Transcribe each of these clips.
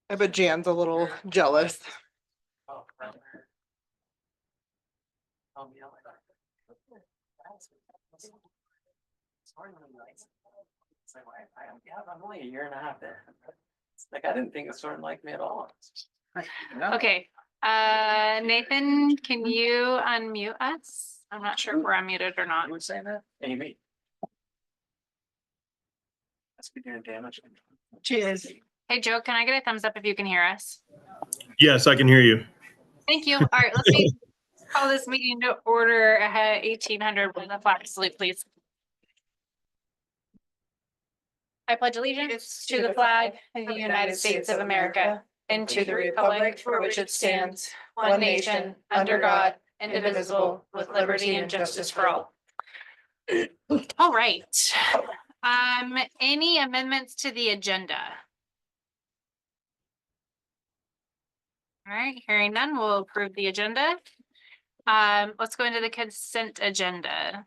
I bet Jan's a little jealous. I'm only a year and a half in. Like, I didn't think it sort of like me at all. Okay, Nathan, can you unmute us? I'm not sure if we're unmuted or not. You would say that? Amy. That's be doing damage. Cheers. Hey, Joe, can I get a thumbs up if you can hear us? Yes, I can hear you. Thank you. All right, let's call this meeting to order at 1800 with the flag salute, please. I pledge allegiance to the flag of the United States of America and to the republic for which it stands, one nation, under God, indivisible, with liberty and justice for all. All right. Any amendments to the agenda? All right, hearing none, we'll approve the agenda. Let's go into the consent agenda. Is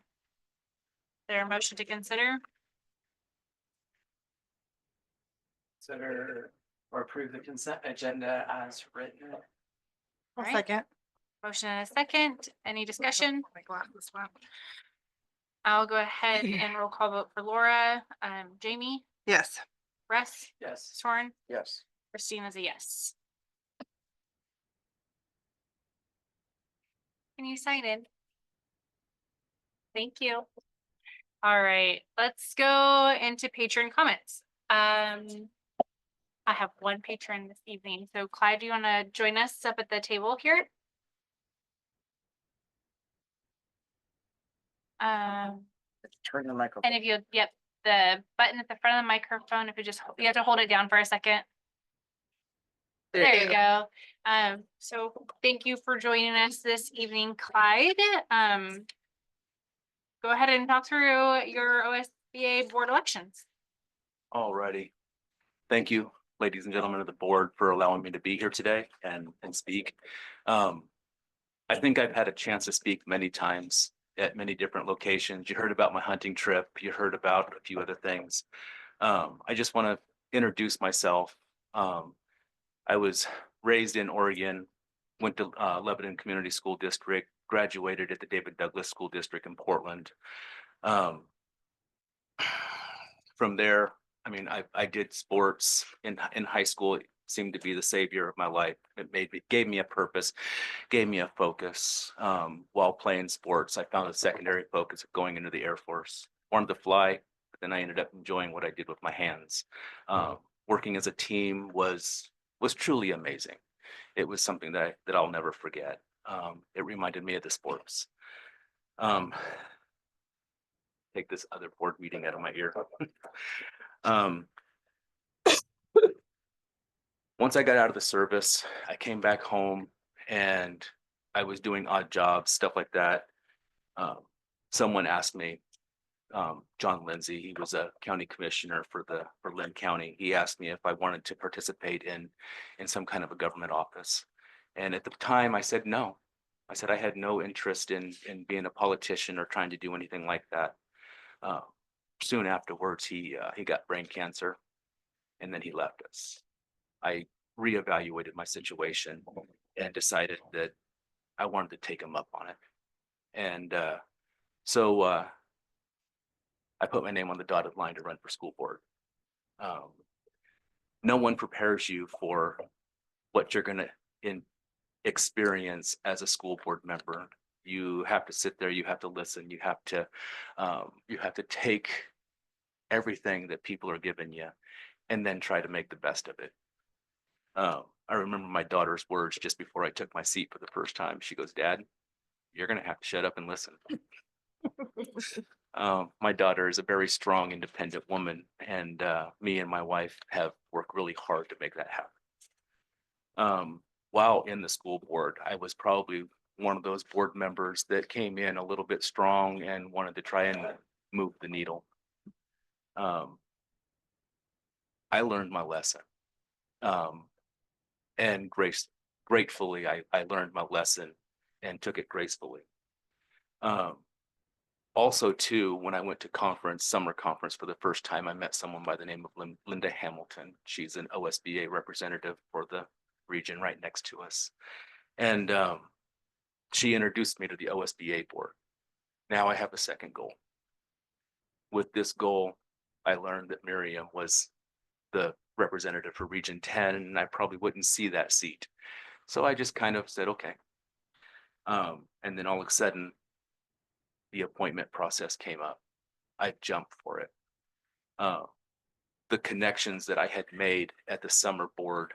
there a motion to consider? Consider or approve the consent agenda as written. I'll Right. second. Motion and a second. Any discussion? I'll go ahead and roll call vote for Laura. Jamie, Yes. Russ, Yes. Soren, Yes. Christina's a yes. Can you sign in? Thank you. All right, let's go into patron comments. I have one patron this evening. So Clyde, do you want to join us up at the table here? Turn the microphone. And if you, yep, the button at the front of the microphone, if you just, you have to hold it down for a second. There you go. So thank you for joining us this evening, Clyde. Go ahead and talk through your OSBA board elections. Alrighty. Thank you, ladies and gentlemen of the board, for allowing me to be here today and speak. I think I've had a chance to speak many times at many different locations. You heard about my hunting trip. You heard about a few other things. I just want to introduce myself. I was raised in Oregon, went to Lebanon Community School District, graduated at the David Douglas School District in Portland. From there, I mean, I did sports in high school. It seemed to be the savior of my life. It gave me a purpose, gave me a focus. While playing sports, I found a secondary focus of going into the Air Force. Wanted to fly, but then I ended up enjoying what I did with my hands. Working as a team was truly amazing. It was something that I'll never forget. It reminded me of the sports. Take this other board meeting out of my ear. Once I got out of the service, I came back home and I was doing odd jobs, stuff like that. Someone asked me, John Lindsay, he was a county commissioner for Lynn County. He asked me if I wanted to participate in some kind of a government office. And at the time I said no. I said I had no interest in being a politician or trying to do anything like that. Soon afterwards, he got brain cancer, and then he left us. I reevaluated my situation and decided that I wanted to take him up on it. And so I put my name on the dotted line to run for school board. No one prepares you for what you're going to experience as a school board member. You have to sit there, you have to listen, you have to take everything that people are giving you and then try to make the best of it. I remember my daughter's words just before I took my seat for the first time. She goes, "Dad, you're going to have to shut up and listen." My daughter is a very strong, independent woman, and me and my wife have worked really hard to make that happen. While in the school board, I was probably one of those board members that came in a little bit strong and wanted to try and move the needle. I learned my lesson. And gratefully, I learned my lesson and took it gracefully. Also too, when I went to summer conference for the first time, I met someone by the name of Linda Hamilton. She's an OSBA representative for the region right next to us. And she introduced me to the OSBA board. Now I have a second goal. With this goal, I learned that Miriam was the representative for Region 10, and I probably wouldn't see that seat. So I just kind of said, okay. And then all of a sudden, the appointment process came up. I jumped for it. The connections that I had made at the summer board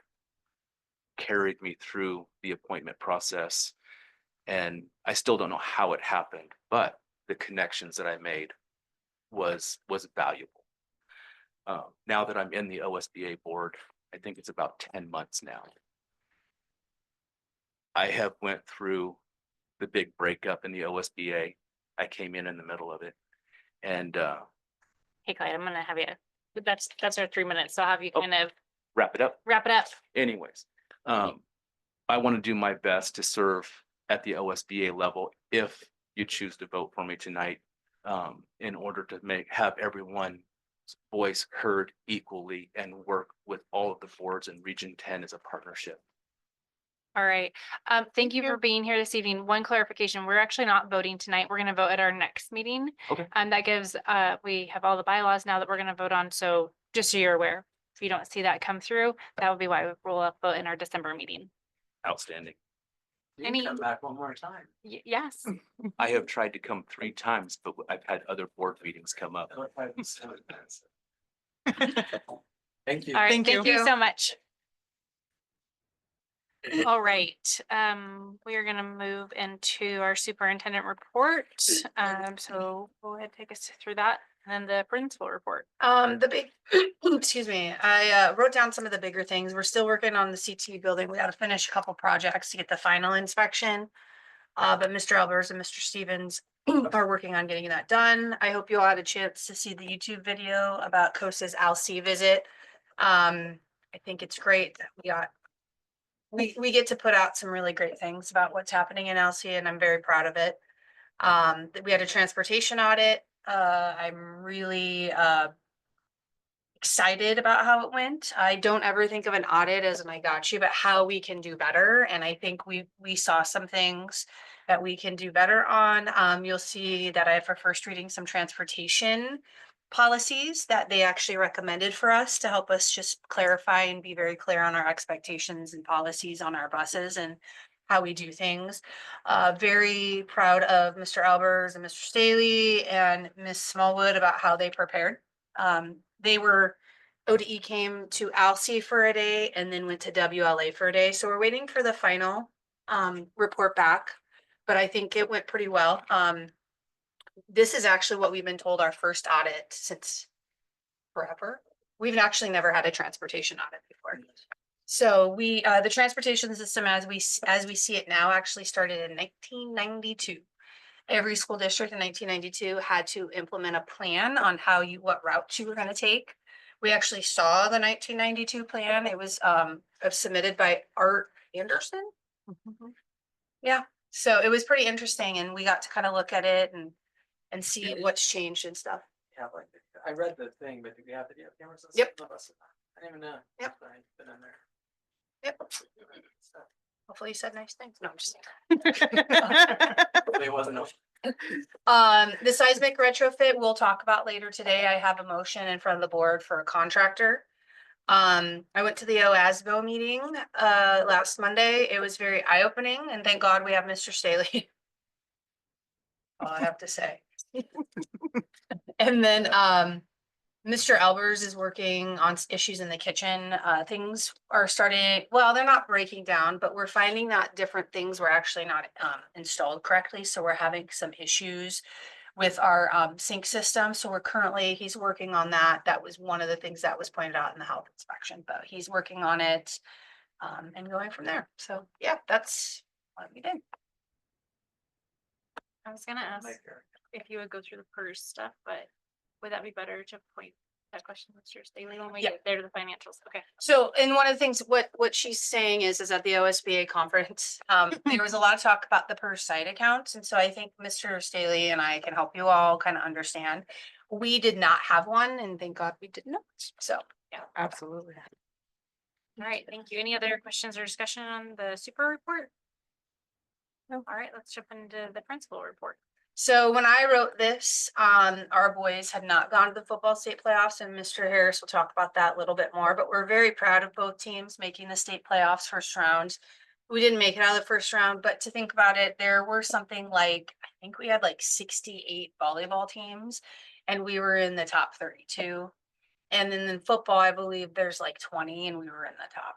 carried me through the appointment process. And I still don't know how it happened, but the connections that I made was valuable. Now that I'm in the OSBA board, I think it's about 10 months now. I have went through the big breakup in the OSBA. I came in the middle of it. And Hey Clyde, I'm gonna have you, that's our 3 minutes, so I'll have you Oh. kind of wrap it up. wrap it up. Anyways, I want to do my best to serve at the OSBA level if you choose to vote for me tonight, in order to have everyone's voice heard equally and work with all of the boards in Region 10 as a partnership. All right. Thank you for being here this evening. One clarification, we're actually not voting tonight. We're gonna vote at our next meeting. Okay. And that gives, we have all the bylaws now that we're gonna vote on, so just so you're aware, if you don't see that come through, that would be why we roll up vote in our December meeting. Outstanding. You Any- can come back one more time. Yes. I have tried to come 3 times, but I've had other board meetings come up. Thank you. All right, Thank thank you. you so much. All right, we are gonna move into our superintendent report. So go ahead, take us through that, and then the principal report. The big, excuse me, I wrote down some of the bigger things. We're still working on the CT building. We gotta finish a couple projects to get the final inspection. But Mr. Albers and Mr. Stevens are working on getting that done. I hope you all had a chance to see the YouTube video about COSA's ALC visit. I think it's great that we get to put out some really great things about what's happening in ALC, and I'm very proud of it. That we had a transportation audit. I'm really excited about how it went. I don't ever think of an audit as an I got you, but how we can do better. And I think we saw some things that we can do better on. You'll see that I have for first reading some transportation policies that they actually recommended for us to help us just clarify and be very clear on our expectations and policies on our buses and how we do things. Very proud of Mr. Albers and Mr. Staley and Miss Smallwood about how they prepared. ODE came to ALC for a day and then went to WLA for a day. So we're waiting for the final report back, but I think it went pretty well. This is actually what we've been told our first audit since forever. We've actually never had a transportation audit before. So the transportation system as we see it now actually started in 1992. Every school district in 1992 had to implement a plan on what route you were going to take. We actually saw the 1992 plan. It was submitted by Art Anderson. Yeah, so it was pretty interesting, and we got to kind of look at it and see what's changed and stuff. Yeah, like, I read the thing, but do we have video cameras? on Yep. some of us? I didn't even know. Yep. Sorry, been in there. Yep. So, Hopefully you said nice things. No, I'm just Hopefully it wasn't. the seismic retrofit we'll talk about later today. I have a motion in front of the board for a contractor. I went to the OASBO meeting last Monday. It was very eye-opening, and thank God we have Mr. Staley. All I have to say. And then Mr. Albers is working on issues in the kitchen. Things are starting, well, they're not breaking down, but we're finding that different things were actually not installed correctly. So we're having some issues with our sink system. So he's working on that. That was one of the things that was pointed out in the health inspection, but he's working on it and going from there. So yeah, that's what we did. I was gonna ask if you would go through the PERS stuff, but would that be better to point That question, Mr. Staley, when we Yeah. get there to the financials. Okay. So, and one of the things, what she's saying is at the OSBA conference, there was a lot of talk about the per site accounts. And so I think Mr. Staley and I can help you all kind of understand. We did not have one, and thank God we did not. So, Absolutely. All right, thank you. Any other questions or discussion on the super report? No. All right, let's jump into the principal report. so when I wrote this, our boys had not gone to the football state playoffs, and Mr. Harris will talk about that a little bit more, but we're very proud of both teams making the state playoffs first round. We didn't make it out of the first round, but to think about it, there were something like, I think we had like 68 volleyball teams, and we were in the top 32. And then in football, I believe there's like 20, and we were in the top,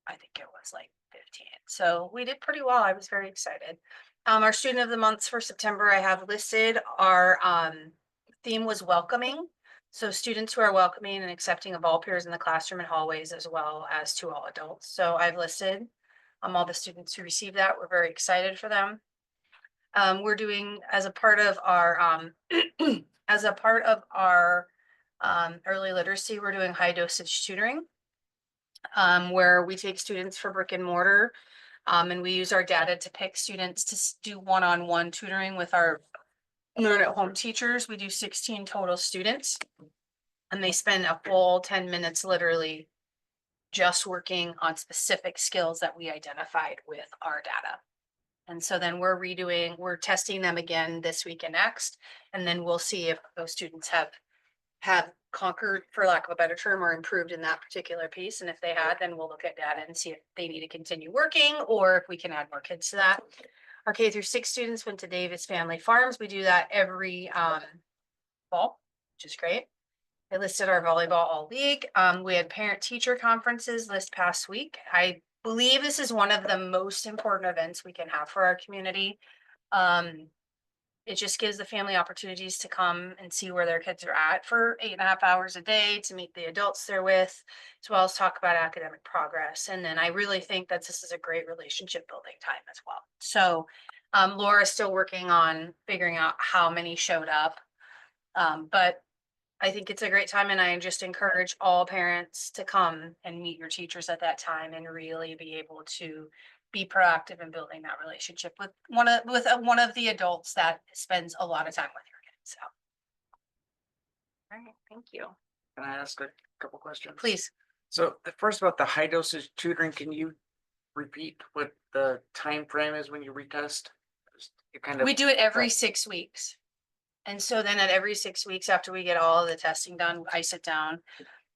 I think it was like 15. So we did pretty well. I was very excited. Our student of the months for September, I have listed. Our theme was welcoming. So students who are welcoming and accepting of all peers in the classroom and hallways, as well as to all adults. So I've listed all the students who received that. We're very excited for them. We're doing as a part of our early literacy, we're doing high dosage tutoring, where we take students for brick and mortar, and we use our data to pick students to do one-on-one tutoring with our learn at home teachers. We do 16 total students, and they spend a full 10 minutes literally just working on specific skills that we identified with our data. And so then we're testing them again this week and next, and then we'll see if those students have conquered, for lack of a better term, or improved in that particular piece. And if they had, then we'll look at data and see if they need to continue working or if we can add more kids to that. Our K-6 students went to Davis Family Farms. We do that every fall, which is great. I listed our volleyball all league. We had parent teacher conferences this past week. I believe this is one of the most important events we can have for our community. It just gives the family opportunities to come and see where their kids are at for 8.5 hours a day, to meet the adults they're with, as well as talk about academic progress. And then I really think that this is a great relationship building time as well. So Laura's still working on figuring out how many showed up. But I think it's a great time, and I just encourage all parents to come and meet your teachers at that time and really be able to be proactive in building that relationship with one of the adults that spends a lot of time with your kids. So All right, thank you. Can I ask a couple questions? please, So the first about the high dosage tutoring, can you repeat what the time frame is when you retest? You kind of. we do it every 6 weeks. And so then at every 6 weeks after we get all of the testing done, I sit down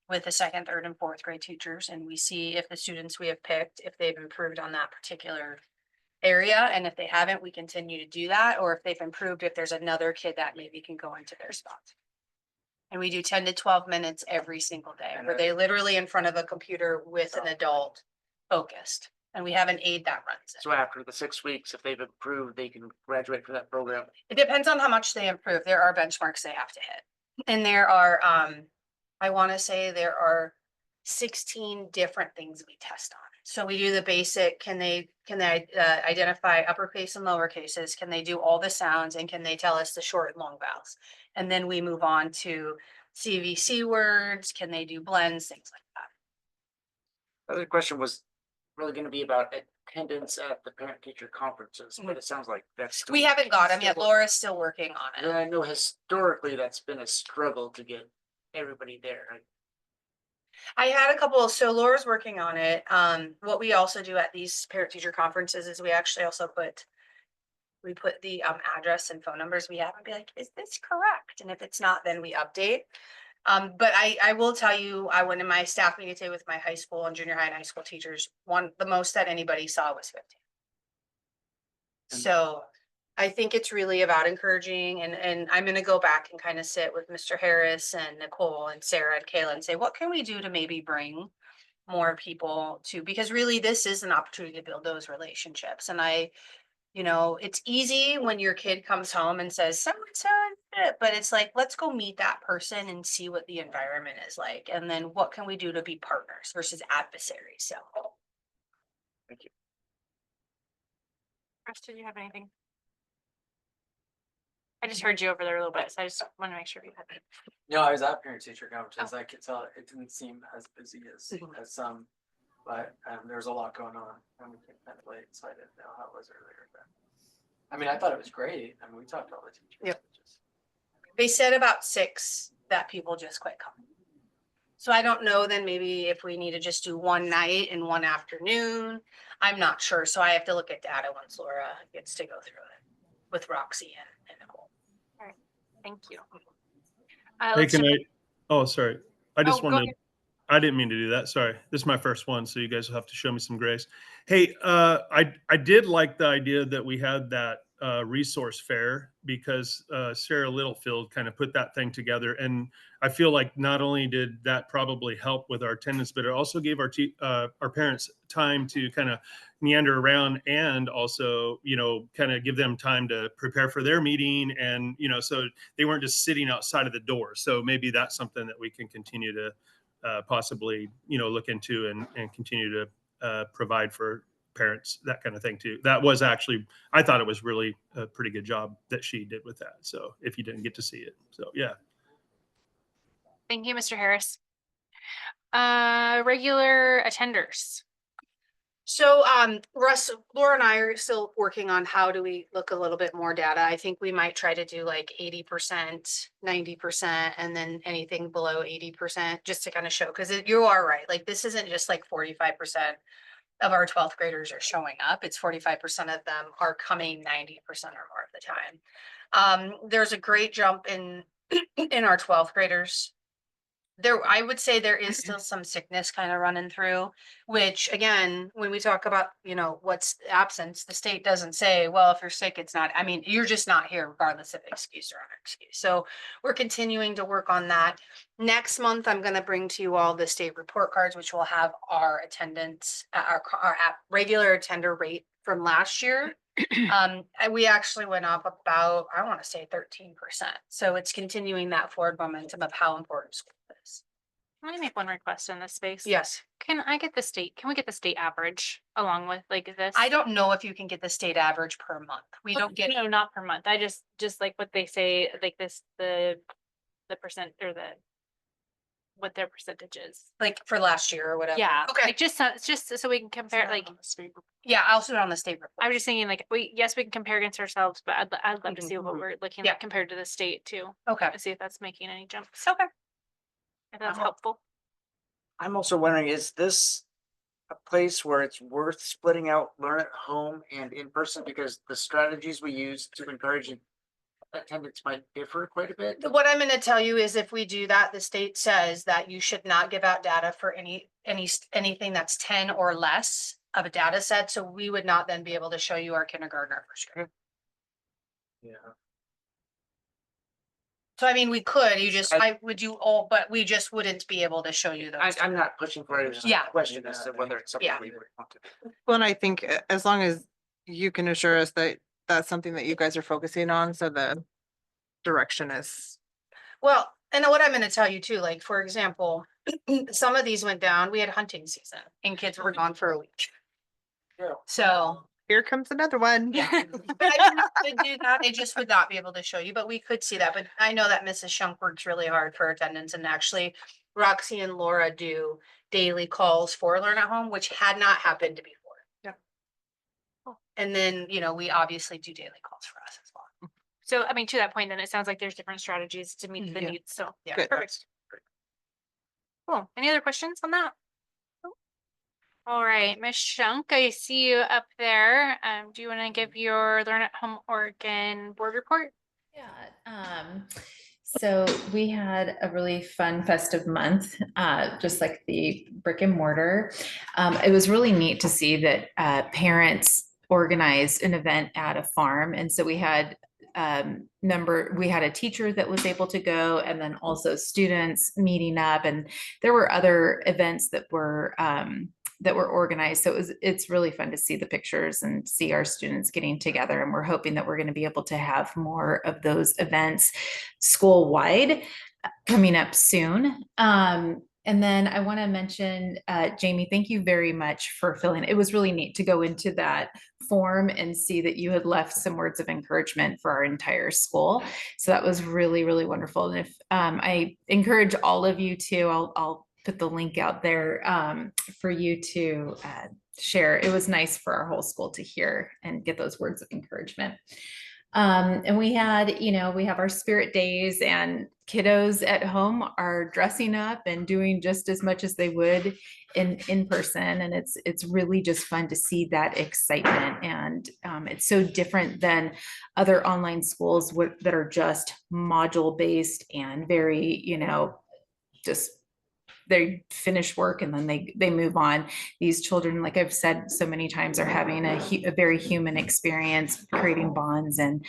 with the second, third, and fourth grade teachers, and we see if the students we have picked, if they've improved on that particular area. And if they haven't, we continue to do that. Or if they've improved, if there's another kid that maybe can go into their spot. And we do 10 to 12 minutes every single day, where they literally in front of a computer with an adult focused. And we have an aide that runs it. So after the 6 weeks, if they've improved, they can graduate from that program. It depends on how much they improve. There are benchmarks they have to hit. And there are, I want to say there are 16 different things we test on. So we do the basic, can they identify uppercase and lower cases? Can they do all the sounds? And can they tell us the short and long vowels? And then we move on to CVC words. Can they do blends, things like that? The other question was really gonna be about attendance at the parent teacher conferences, but it sounds like that's. We haven't got them yet. Laura's still working on And it. I know historically that's been a struggle to get everybody there. I had a couple, so Laura's working on it. What we also do at these parent teacher conferences is we actually also put the address and phone numbers we have and be like, is this correct? And if it's not, then we update. But I will tell you, I went in my staff meeting today with my high school and junior high and high school teachers. The most that anybody saw was 15. And- So I think it's really about encouraging, and I'm gonna go back and kind of sit with Mr. Harris and Nicole and Sarah and Kayla and say, what can we do to maybe bring more people to, because really this is an opportunity to build those relationships. And it's easy when your kid comes home and says, so-and-so, but it's like, let's go meet that person and see what the environment is like. And then what can we do to be partners versus adversaries? So. Chris, did you have anything? I I just heard you over there a little bit, so I just want to make sure you had it. No, I was at parent teacher conferences. I could tell it didn't seem as busy as Mm-hmm. some, but there was a lot going on. And we came kind of late, so I didn't know how it was earlier. But I mean, I thought it was great. I mean, we talked to all the teachers. Yep. It just- They said about 6 that people just quit coming. So I don't know then maybe if we need to just do one night and one afternoon. I'm not sure. So I have to look at data once Laura gets to go through it with Roxy and Nicole. Thank you. Hey, Let's can jump- I, oh, sorry. I just Oh, go wanted, ahead. I didn't mean to do that. Sorry. This is my first one, so you guys will have to show me some grace. Hey, I did like the idea that we had that resource fair because Sarah Littlefield kind of put that thing together. And I feel like not only did that probably help with our attendance, but it also gave our parents time to kind of meander around and also, you know, kind of give them time to prepare for their meeting. And, you know, so they weren't just sitting outside of the door. So maybe that's something that we can continue to possibly, you know, look into and continue to provide for parents, that kind of thing too. That was actually, I thought it was really a pretty good job that she did with that. So if you didn't get to see it, so yeah. Thank you, Mr. Harris. Regular attenders. So Russ, Laura and I are still working on how do we look a little bit more data. I think we might try to do like 80%, 90%, and then anything below 80% just to kind of show, because you are right. Like this isn't just like 45% of our 12th graders are showing up. It's 45% of them are coming 90% or more of the time. There's a great jump in our 12th graders. There, I would say there is still some sickness kind of running through, which again, when we talk about, you know, what's absence, the state doesn't say, well, if you're sick, it's not, I mean, you're just not here regardless of excuse or unexcused. So we're continuing to work on that. Next month, I'm going to bring to you all the state report cards, which will have our attendance, our regular attender rate from last year. And we actually went up about, I want to say 13%. So it's continuing that forward momentum of how important school is. Can I make one request in this space? Yes. Can we get the state average along with like this? I don't know if you can get the state average per month. We don't get, No, not per month. I just like what they say, like this, the percent or what their percentage is. like for last year or whatever. Yeah. Okay. Like just so we can compare, like, Yeah, I'll sit on the state report. I was just thinking like, we can compare against ourselves, but I'd love to see what Mhm. we're looking Yeah. at compared to the state too. Okay. To see if that's making any jumps. Okay. If that's helpful. I'm also wondering, is this a place where it's worth splitting out learn at home and in person? Because the strategies we use to encourage attendance might differ quite a bit. What I'm gonna tell you is if we do that, the state says that you should not give out data for anything that's 10 or less of a data set. So we would not then be able to show you our kindergarten or first grade. Yeah. So I mean, we could, you just, I- I would do all, but we just wouldn't be able to show you those. I'm not pushing for it. It's just a Yeah. question as to whether it's something Yeah. we would want to do. Well, and I think as long as you can assure us that that's something that you guys are focusing on, so the direction is. Well, and what I'm gonna tell you too, like, for example, some of these went down, we had hunting season and kids were gone for a week. Yeah. So. Here comes another one. Yeah. But I mean, we could do that. They just would not be able to show you, but we could see that. But I know that Mrs. Shunk works really hard for attendance, and actually Roxy and Laura do daily calls for Learn at Home, which had not happened before. Yeah. And then, you know, we obviously do daily calls for us as well. So, I mean, to that point, then it sounds like there's different strategies to meet the Yeah. needs. So, Yeah. Good. perfect. Cool. Any other questions on that? All right, Ms. Shunk, I see you up there. Do you want to give your Learn at Home Oregon board report? Yeah, so we had a really fun festive month, just like the brick and mortar. It was really neat to see that parents organized an event at a farm. And so we had we had a teacher that was able to go, and then also students meeting up, and there were other events that were organized. So it's really fun to see the pictures and see our students getting together. And we're hoping that we're going to be able to have more of those events school-wide coming up soon. And then I want to mention, Jamie, thank you very much for filling. It was really neat to go into that form and see that you had left some words of encouragement for our entire school. So that was really, really wonderful. And if I encourage all of you to, I'll put the link out there for you to share. It was nice for our whole school to hear and get those words of encouragement. And we had, we have our spirit days, and kiddos at home are dressing up and doing just as much as they would in person. And it's really just fun to see that excitement. And it's so different than other online schools that are just module based and very, just they finish work and then they move on. These children, like I've said so many times, are having a very human experience, creating bonds and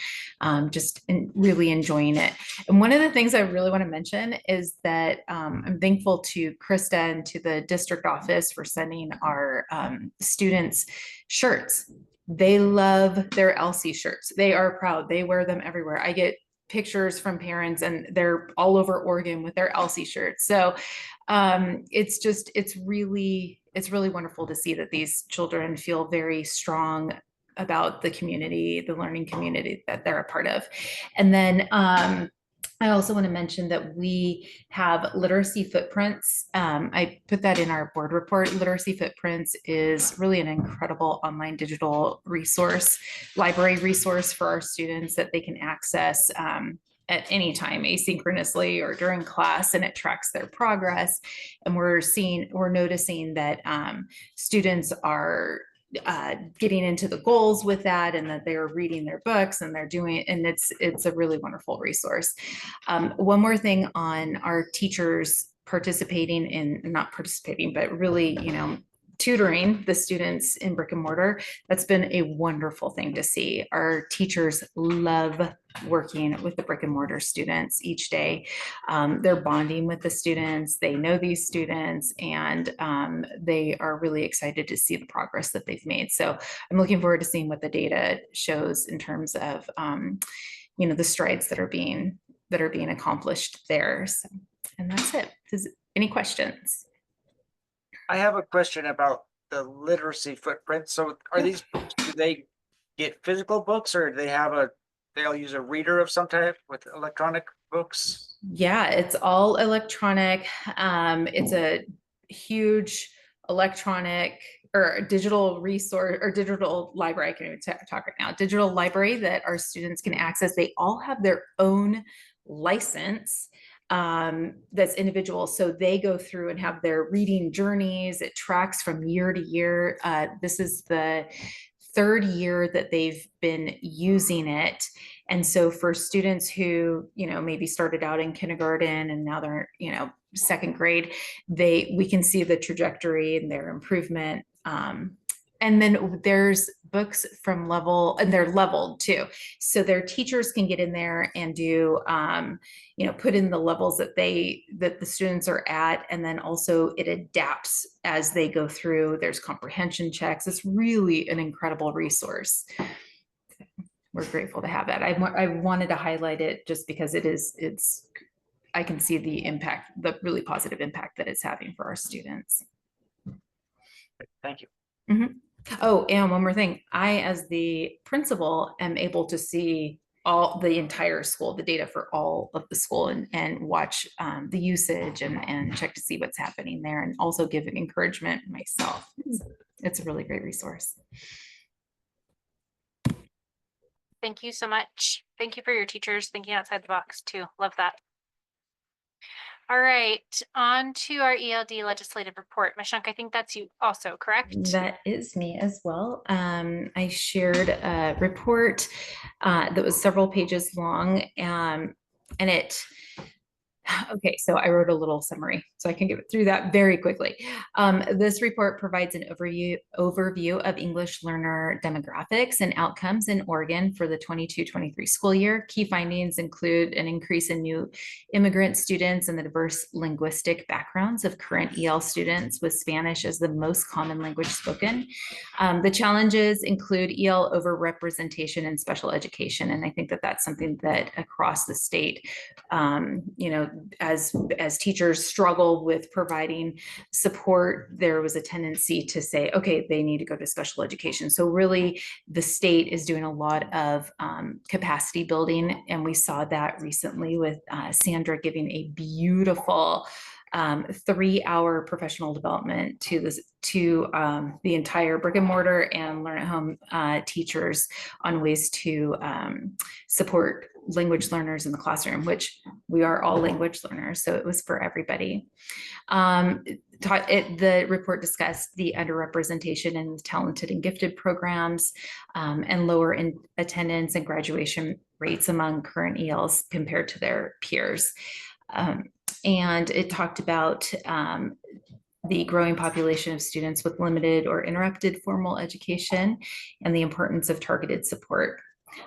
just really enjoying it. And one of the things I really want to mention is that I'm thankful to Krista and to the district office for sending our students shirts. They love their Elsie shirts. They are proud. They wear them everywhere. I get pictures from parents and they're all over Oregon with their Elsie shirts. So it's really wonderful to see that these children feel very strong about the community, the learning community that they're a part of. And then I also want to mention that we have Literacy Footprints. I put that in our board report. Literacy Footprints is really an incredible online digital resource, library resource for our students that they can access at any time, asynchronously or during class, and it tracks their progress. And we're noticing that students are getting into the goals with that, and that they're reading their books and they're doing, and it's a really wonderful resource. One more thing on our teachers participating in, not participating, but really, tutoring the students in brick and mortar. That's been a wonderful thing to see. Our teachers love working with the brick and mortar students each day. They're bonding with the students. They know these students, and they are really excited to see the progress that they've made. So I'm looking forward to seeing what the data shows in terms of, the strides that are being accomplished there. So, and that's it. Any questions? I have a question about the literacy footprint. So are these, do they get physical books, or do they'll use a reader of some type with electronic books? Yeah, it's all electronic. It's a huge electronic or digital resource or digital library. I can't even talk right now. Digital library that our students can access. They all have their own license that's individual. So they go through and have their reading journeys. It tracks from year to year. This is the third year that they've been using it. And so for students who, maybe started out in kindergarten and now they're, second grade, we can see the trajectory and their improvement. And then there's books from level, and they're leveled too. So their teachers can get in there and do, put in the levels that the students are at. And then also it adapts as they go through. There's comprehension checks. It's really an incredible resource. We're grateful to have that. I wanted to highlight it just because I can see the impact, the really positive impact that it's having for our students. Thank you. Mm-hmm. Oh, and one more thing. I, as the principal, am able to see the entire school, the data for all of the school, and watch the usage and check to see what's happening there, and also give encouragement myself. It's a really great resource. Thank you so much. Thank you for your teachers thinking outside the box too. Love that. All right, on to our ELD legislative report. Mashank, I think that's you also, correct? That is me as well. I shared a report that was several pages long, and okay, so I wrote a little summary so I can get through that very quickly. This report provides an overview of English learner demographics and outcomes in Oregon for the 22-23 school year. Key findings include an increase in new immigrant students and the diverse linguistic backgrounds of current EL students, with Spanish as the most common language spoken. The challenges include EL overrepresentation in special education, and I think that that's something that across the state, as teachers struggle struggle with providing support, there was a tendency to say, okay, they need to go to special education. So really, the state is doing a lot of capacity building, and we saw that recently with Sandra giving a beautiful 3-hour professional development to the entire brick and mortar and learn at home teachers on ways to support language learners in the classroom, which we are all language learners, so it was for everybody. The report discussed the underrepresentation in talented and gifted programs, and lower in attendance and graduation rates among current ELs compared to their peers. And it talked about the growing population of students with limited or interrupted formal education and the importance of targeted support.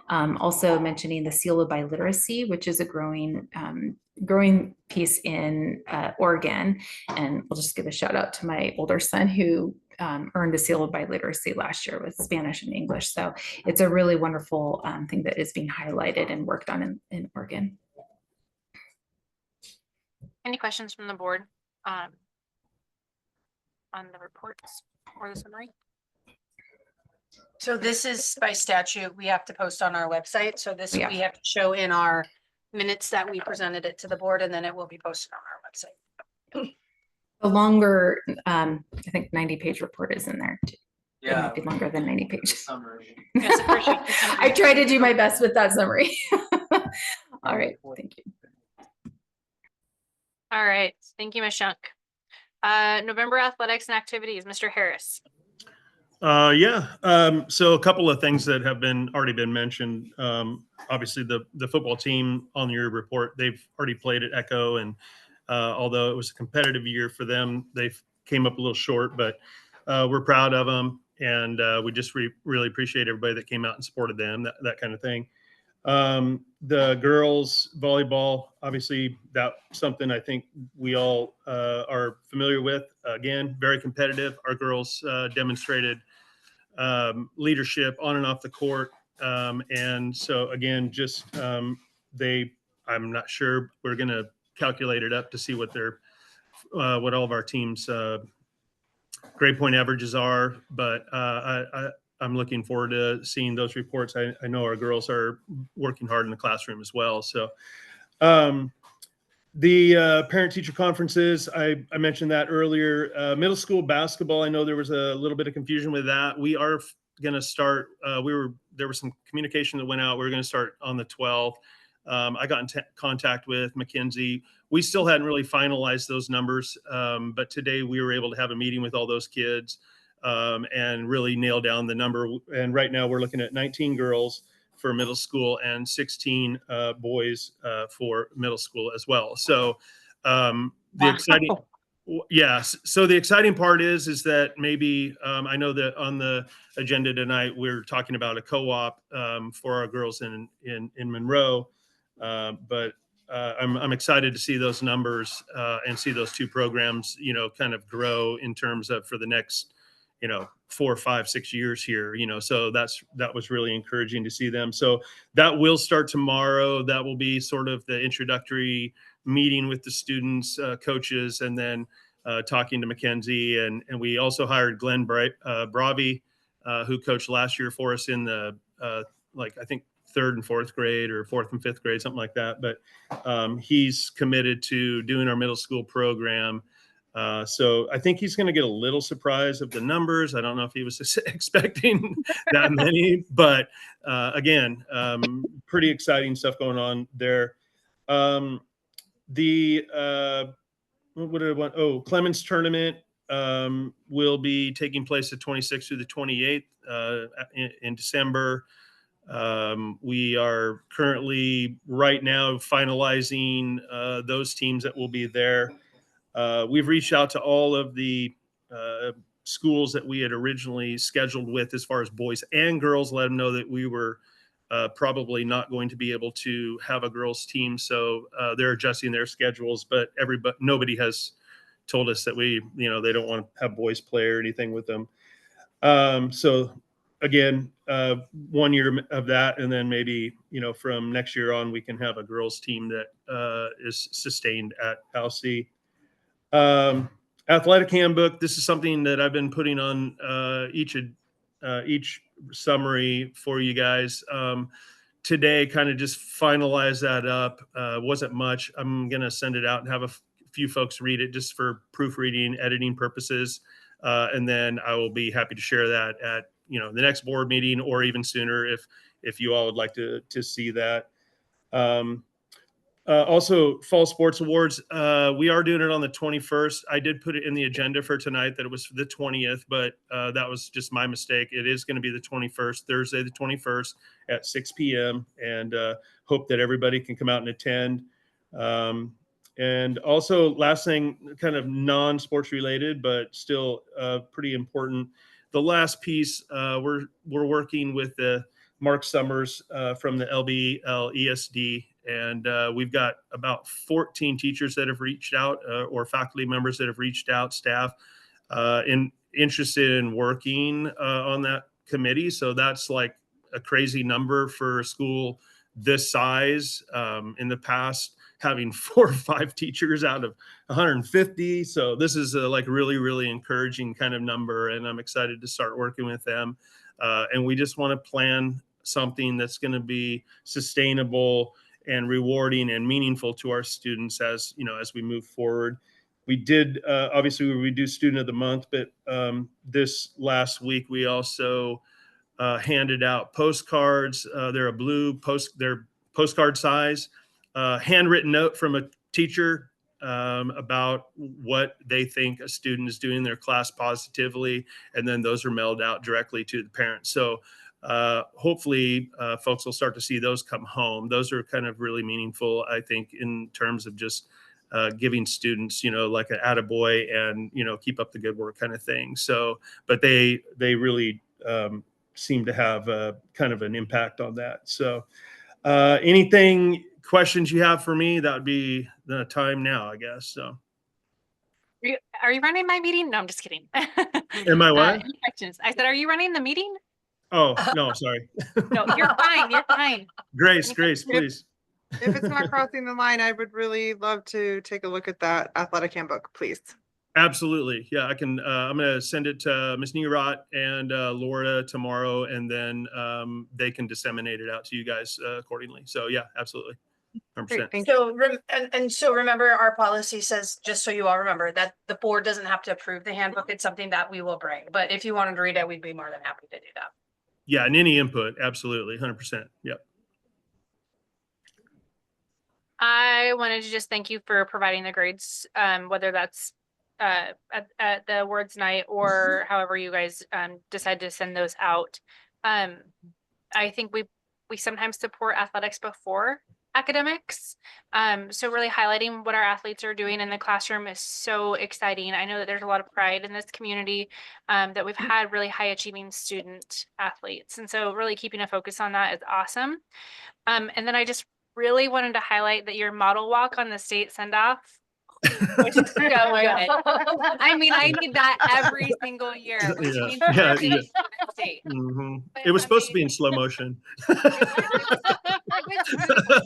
Also mentioning the seal of biliteracy, which is a growing piece in Oregon. And I'll just give a shout out to my older son who earned a seal of biliteracy last year with Spanish and English. So it's a really wonderful thing that is being highlighted and worked on in Oregon. Any questions from the board on the reports or the summary? So this is by statute, we have to post on our website. So this Yeah. we have to show in our minutes that we presented it to the board, and then it will be posted on our website. A longer, I think 90-page report is in there too. It Yeah. might be longer than 90 pages. Summary. Yes, appreciate the summary. I try to do my best with that summary. All right, thank you. All right, thank you, Ms. Shunk. November athletics and activities, Mr. Harris. So a couple of things that have already been mentioned. Obviously the football team on your report, they've already played at Echo, and although it was a competitive year for them, they came up a little short, but we're proud of them, and we just really appreciate everybody that came out and supported them, that kind of thing. The girls volleyball, obviously that's something I think we all are familiar with. Again, very competitive. Our girls demonstrated leadership on and off the court. And so again, just I'm not sure, we're going to calculate it up to see what what all of our teams grade point averages are, but I'm looking forward to seeing those reports. I know our girls are working hard in the classroom as well. So the parent-teacher conferences, I mentioned that earlier. Middle school basketball, I know there was a little bit of confusion with that. We are going to start, there was some communication that went out. We were going to start on the 12th. I got in contact with Mackenzie. We still hadn't really finalized those numbers, but today we were able to have a meeting with all those kids and really nail down the number. And right now we're looking at 19 girls for middle school and 16 boys for middle school as well. So exciting, yes. So the exciting part is that maybe I know that on the agenda tonight we're talking about a co-op for our girls in Monroe, but I'm excited to see those numbers and see those two programs, kind of grow in terms of for the next 4, 5, 6 years here, so that was really encouraging to see them. So that will start tomorrow. That will be sort of the introductory meeting with the students, coaches, and then talking to Mackenzie. And we also hired Glenn Bravi, who coached last year for us in the, I think 3rd and 4th grade or 4th and 5th grade, something like that. But he's committed to doing our middle school program. So I think he's going to get a little surprise of the numbers. I don't know if he was again, but again, pretty exciting stuff going on there. What did I want? Oh, Clemens tournament will be taking place the 26th through the 28th in December. We are currently right now finalizing those teams that will be there. We've reached out to all of the schools that we had originally scheduled with as far as boys and girls, let them know that we were probably not going to be able to have a girls team. So they're adjusting their schedules, but nobody has told us that they don't want to have boys play or anything with them. So again, 1 year of that, and then maybe, from next year on, we can have a girls team that is sustained at Alsea. Athletic handbook. This is something that I've been putting on each summary for you guys. Today, kind of just finalize that up. Wasn't much. I'm going to send it out and have a few folks read it just for proofreading, editing purposes. And then I will be happy to share that at, the next board meeting or even sooner if you all would like to see that. Also, Fall Sports Awards. We are doing it on the 21st. I did put it in the agenda for tonight that it was for the 20th, but that was just my mistake. It is going to be the 21st, Thursday, the 21st at 6 p.m. And hope that everybody can come out and attend. And also, last thing, kind of non-sports related, but still pretty important. The last piece, we're working with the Mark Summers from the LBL ESD. And we've got about 14 teachers that have reached out or faculty members that have reached out, staff interested in working on that committee. So that's like a crazy number for a school this size. In the past, having 4 or 5 teachers out of 150. So this is like really, really encouraging kind of number. And I'm excited to start working with them. And we just want to plan something that's going to be sustainable and rewarding and meaningful to our students as we move forward. We did obviously we do student of the month, but this last week we also handed out postcards. They're a blue they're postcard size, handwritten note from a teacher about what they think a student is doing in their class positively, and then those are mailed out directly to the parents. So hopefully folks will start to see those come home. Those are kind of really meaningful, I think, in terms of just giving students, like an attaboy and, keep up the good work kind of thing. So, but they really seem to have kind of an impact on that. So questions you have for me, that would be the time now, I guess. So. Are you running my meeting? No, I'm just kidding. Am I what? Any questions? I said, are you running the meeting? Oh, no, sorry. No, you're fine. You're fine. Grace, please. If it's not crossing the line, I would really love to take a look at that athletic handbook, please. Absolutely. Yeah, I can. I'm going to send it to Ms. Nerot and Laura tomorrow, and then they can disseminate it out to you guys accordingly. So yeah, absolutely. 100%. Great, thank you. So so remember, our policy says, just so you all remember, that the board doesn't have to approve the handbook. It's something that we will bring. But if you wanted to read it, we'd be more than happy to do that. Yeah, and any input, absolutely, 100%. Yep. I wanted to just thank you for providing the grades, whether that's at the awards night or however you guys decide to send those out. I think we sometimes support athletics before academics. So really highlighting what our athletes are doing in the classroom is so exciting. I know that there's a lot of pride in this community that we've had really high achieving student athletes. And so really keeping a focus on that is awesome. And then I just really wanted to highlight that your model walk on the state send off, which is so good. I mean, I need that every single year. Which means Yeah. state. Mm-hmm. But It was I supposed to be mean- in slow motion.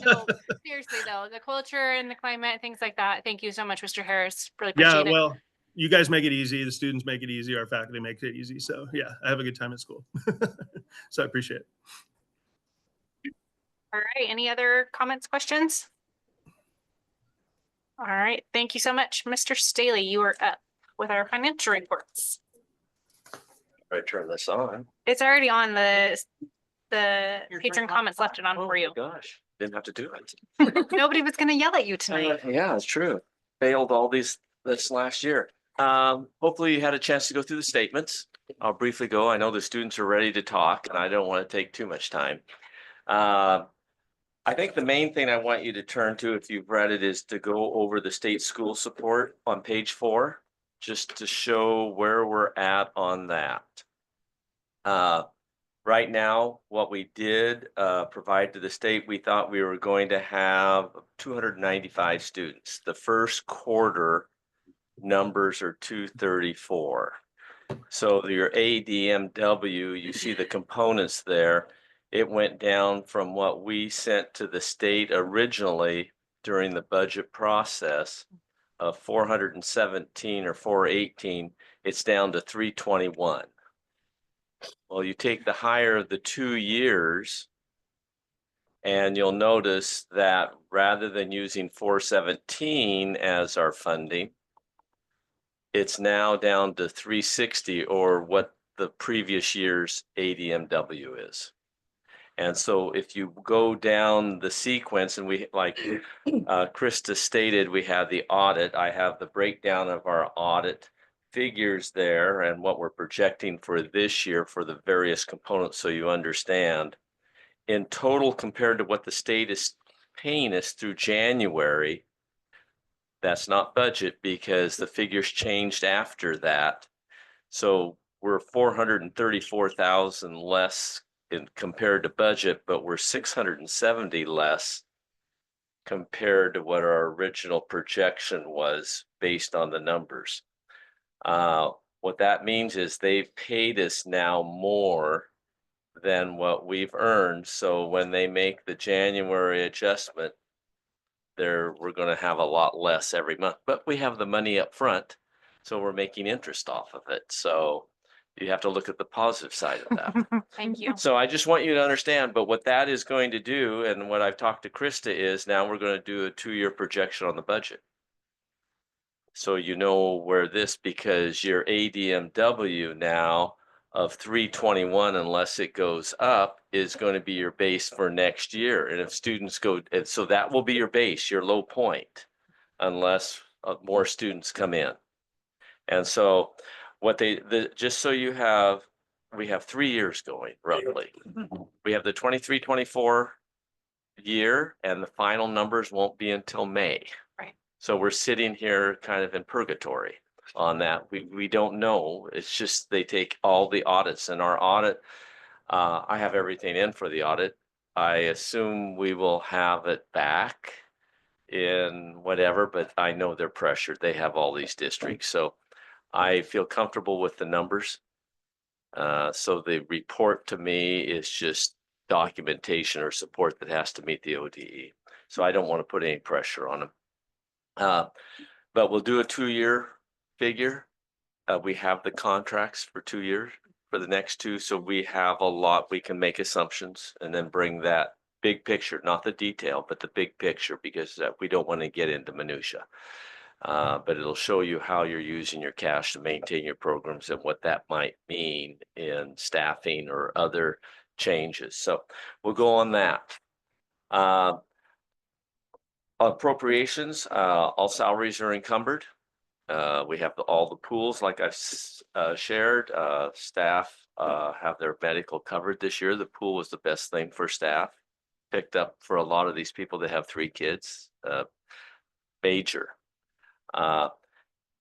No, seriously though, the culture and the climate, things like that. Thank you so much, Mr. Harris. Really Yeah, appreciate it. well, you guys make it easy. The students make it easy. Our faculty makes it easy. So yeah, I have a good time at school. So I appreciate it. All right, any other comments, questions? All right, thank you so much. Mr. Staley, you are up with our financial reports. I turn this on. It's already on the patron comments left it on Oh for you. my gosh, didn't have to do it. Nobody was gonna yell at you tonight. Yeah, it's true. Failed all this last year. Hopefully you had a chance to go through the statements. I'll briefly go. I know the students are ready to talk and I don't want to take too much time. I think the main thing I want you to turn to, if you've read it, is to go over the state school support on page 4, just to show where we're at on that. Right now, what we did provide to the state, we thought we were going to have 295 students. The first quarter numbers are 234. So your ADMW, you see the components there. It went down from what we sent to the state originally during the budget process of 417 or 418, it's down to 321. Well, you take the higher of the 2 years, and you'll notice that rather than using 417 as our funding, it's now down to 360, or what the previous year's ADMW is. And so if you go down the sequence, and we, like Krista stated, we have the audit. I have the breakdown of our audit figures there and what we're projecting for this year for the various components, so you understand. In total, compared to what the state is paying us through January, that's not budget because the figures changed after that. So we're 434,000 less compared to budget, but we're 670 less compared to what our original projection was based on the numbers. What that means is they've paid us now more than what we've earned. So when they make the January adjustment, we're going to have a lot less every month, but we have the money up front, so we're making interest off of it. So you have to look at the positive side of that. Thank you. So I just want you to understand, but what that is going to do, and what I've talked to Krista, is now we're going to do a 2-year projection on the budget. So you know where this, because your ADMW now of 321, unless it goes up, is going to be your base for next year. And if students go, and so that will be your base, your low point, unless more students come in. And so what just so you have, we have 3 years going roughly. We have the 23-24 year, and the final numbers won't be until May. Right. So we're sitting here kind of in purgatory on that. We don't know. It's just they take all the audits, and our audit, I have everything in for the audit. I assume we will have it back in whatever, but I know they're pressured. They have all these districts. So I feel comfortable with the numbers. So the report to me is just documentation or support that has to meet the ODE. So I don't want to put any pressure on them. But we'll do a 2-year figure. We have the contracts for 2 years for the next 2. So we have a lot, we can make assumptions and then bring that big picture, not the detail, but the big picture, because we don't want to get into minutia. But it'll show you how you're using your cash to maintain your programs and what that might mean in staffing or other changes. So we'll go on that. Appropriations, all salaries are encumbered. We have all the pools, like I've shared. Staff have their medical covered this year. The pool was the best thing for staff. Picked up for a lot of these people that have 3 kids. Major.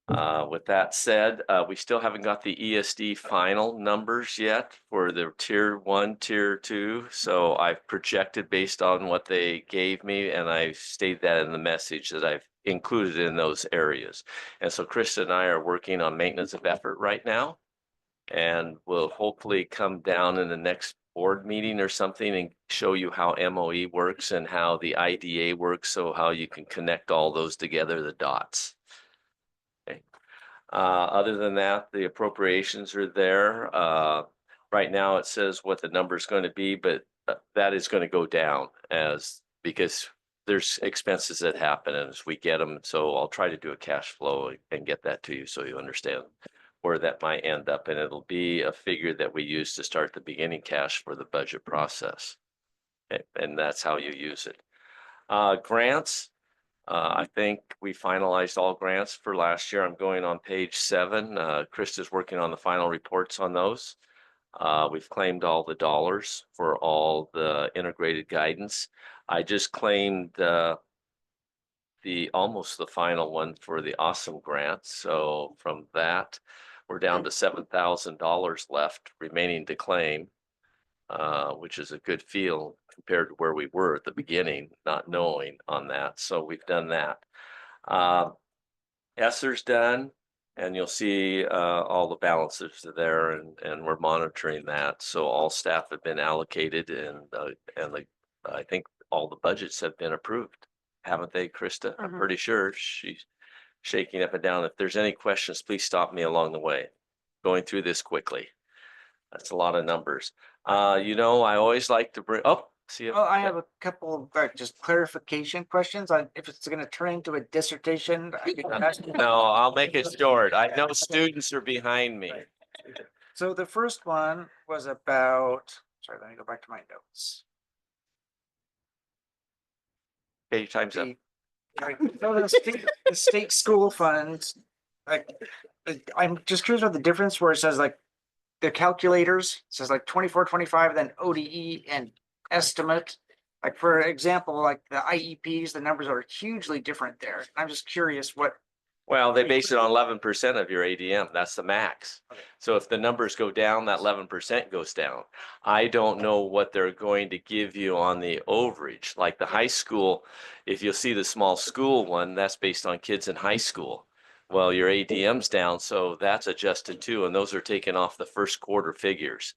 With that said, we still haven't got the ESD final numbers yet for the tier 1, tier 2. So I've projected based on what they gave me, and I've stated that in the message that I've included in those areas. And so Krista and I are working on maintenance of effort right now, and we'll hopefully come down in the next board meeting or something and show you how MOE works and how the IDA works, so how you can connect all those together, the dots. Okay. Other than that, the appropriations are there. Right now it says what the number is going to be, but that is going to go down because there's expenses that happen as we get them. So I'll try to do a cash flow and get that to you so you understand where that might end up. And it'll be a figure that we use to start the beginning cash for the budget process. Okay. And that's how you use it. Grants. I think we finalized all grants for last year. I'm going on page 7. Krista's working on the final reports on those. We've claimed all the dollars for all the integrated guidance. I just claimed almost the final one for the Awesome grant. So from that, we're down to $7,000 left remaining to claim, which is a good feel compared to where we were at the beginning, not knowing on that. So we've done that. ESSER's done, and you'll see all the balances are there, and we're monitoring that. So all staff have been allocated, and I think all the budgets have been approved, haven't they, Krista? I'm pretty sure shaking up and down. If there's any questions, please stop me along the way. Going through this quickly. That's a lot of numbers. You know, I always like to bring, oh, see. Well, I have a couple of just clarification questions on if it's gonna turn into a dissertation. I could ask you. No, I'll make it short. I know students are behind me. So the first one was about, sorry, let me go back to my notes. Okay, your time's up. So the state school funds, like, I'm just curious about the difference where it says like the calculators, it says like 24, 25, then ODE and estimate. Like, for example, like the IEPs, the numbers are hugely different there. I'm just curious what, Well, they base it on 11% of your ADM. That's the max. Okay. So if the numbers go down, that 11% goes down. I don't know what they're going to give you on the overage. Like the high school, if you'll see the small school one, that's based on kids in high school. Well, your ADM's down, so that's adjusted too, and those are taken off the first quarter figures.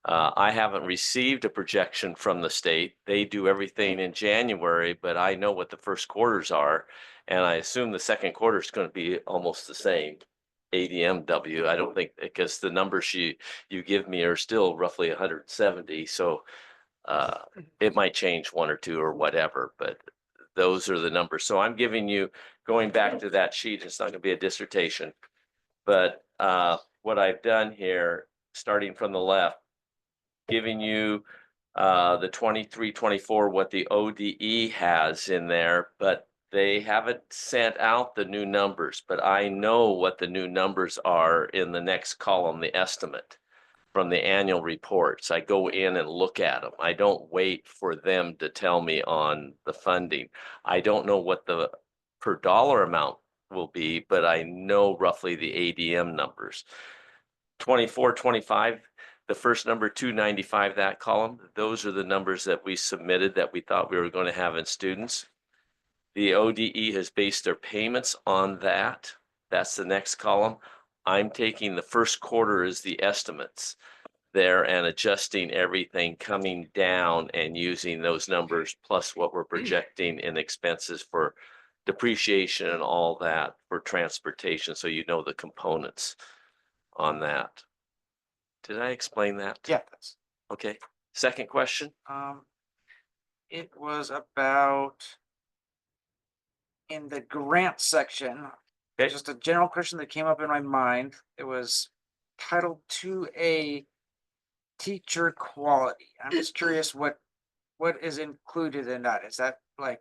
I haven't received a projection from the state. They do everything in January, but I know what the first quarters are. And I assume the second quarter is going to be almost the same. ADMW, I don't think, because the numbers you give me are still roughly 170. So it might change one or two or whatever, but those are the numbers. So I'm giving you, going back to that sheet, it's not going to be a dissertation. But what I've done here, starting from the left, giving you the 23-24, what the ODE has in there, but they haven't sent out the new numbers, but I know what the new numbers are in the next column, the estimate from the annual reports. I go in and look at them. I don't wait for them to tell me on the funding. I don't know what the per dollar amount will be, but I know roughly the ADM numbers. 24, 25, the first number 295, that column, those are the numbers that we submitted that we thought we were going to have in students. The ODE has based their payments on that. That's the next column. I'm taking the first quarter as the estimates there and adjusting everything coming down and using those numbers plus what we're projecting in expenses for depreciation and all that for transportation. So you know the components on that. Did I explain that? yeah, that's, Okay. Second question. it was about in the grant section, Okay. just a general question that came up in my mind. It was Title 2A teacher quality. I'm just curious what is included in that. Is that like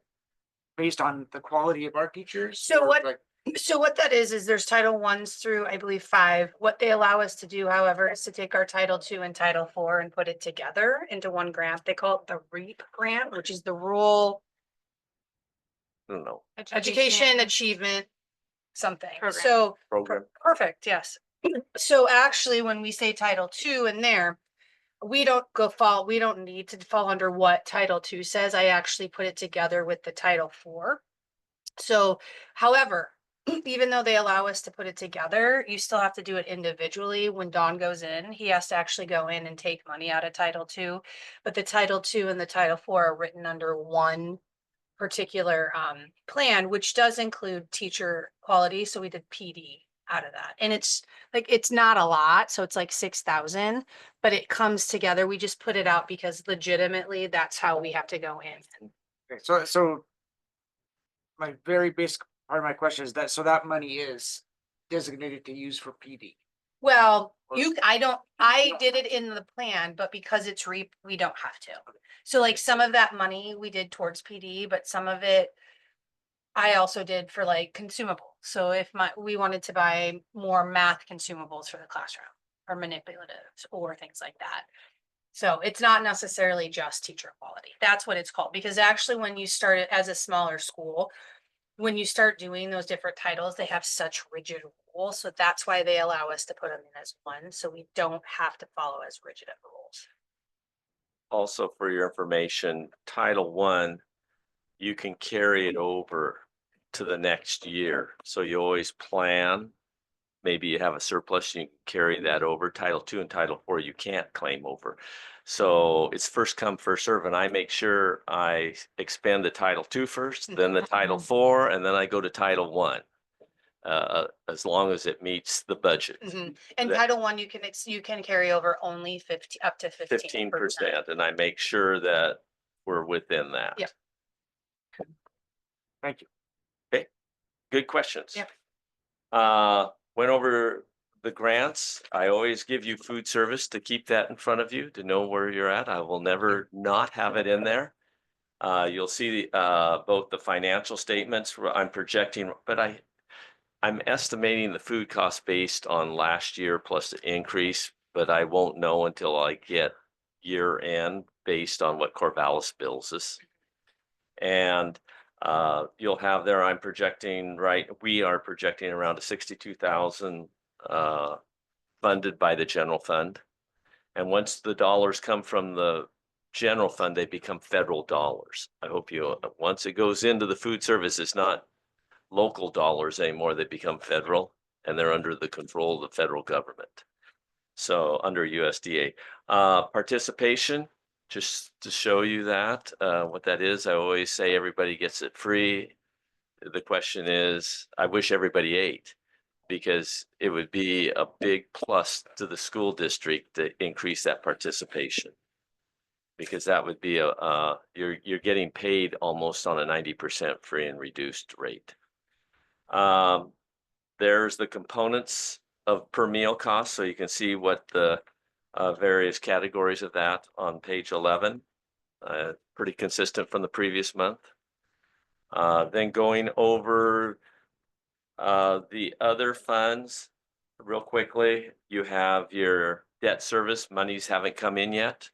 based on the quality of our teachers? So or what- like- So what that is there's Title 1s through, I believe, 5. What they allow us to do, however, is to take our Title 2 and Title 4 and put it together into one grant. They call it the REAP grant, which is the Rural I don't know. Education Achievement something. Program. So Program. perfect, yes. So actually, when we say Title 2 in there, we don't need to fall under what Title 2 says. I actually put it together with the Title 4. So, however, even though they allow us to put it together, you still have to do it individually. When Don goes in, he has to actually go in and take money out of Title 2. But the Title 2 and the Title 4 are written under one particular plan, which does include teacher quality. So we did PD out of that. And it's like, it's not a lot. So it's like 6,000, but it comes together. We just put it out because legitimately that's how we have to go in. Okay, so my very basic part of my question is that, so that money is designated to use for PD. Well, I did it in the plan, but because it's REAP, we don't have to. So like some of that money we did towards PD, but some of it I also did for like consumables. So if we wanted to buy more math consumables for the classroom or manipulatives or things like that. So it's not necessarily just teacher quality. That's what it's called. Because actually when you start it as a smaller school, when you start doing those different titles, they have such rigid rules. So that's why they allow us to put them in as one. So we don't have to follow as rigid of rules. Also, for your information, Title I, you can carry it over to the next year. So you always plan, maybe you have a surplus, you can carry that over. Title II and Title IV, you can't claim over. So it's first come, first serve, and I make sure I expend the Title II first, then the Title IV, and then I go to Title I. as long as it meets the budget. Mhm. And That- Title I, you can carry over only 50, up to 15%, and I make sure that we're within that. Yep. Thank you. Okay, good questions. Yep. Went over the grants. I always give you food service to keep that in front of you, to know where you're at. I will never not have it in there. You'll see both the financial statements where I'm projecting, but I'm estimating the food cost based on last year plus the increase, but I won't know until I get year end based on what Corvallis bills us. And you'll have there, we are projecting around a 62,000 funded by the general fund. And once the dollars come from the general fund, they become federal dollars. I hope once it goes into the food service, it's not local dollars anymore. They become federal, and they're under the control of the federal government. So under USDA. Participation, just to show you that, what that is, I always say everybody gets it free. The question is, I wish everybody ate, because it would be a big plus to the school district to increase that participation. Because that would be you're getting paid almost on a 90% free and reduced rate. There's the components of per meal cost, so you can see what the various categories of that on page 11. Pretty consistent from the previous month. Then going over the other funds real quickly, you have your debt service. Monies haven't come in yet.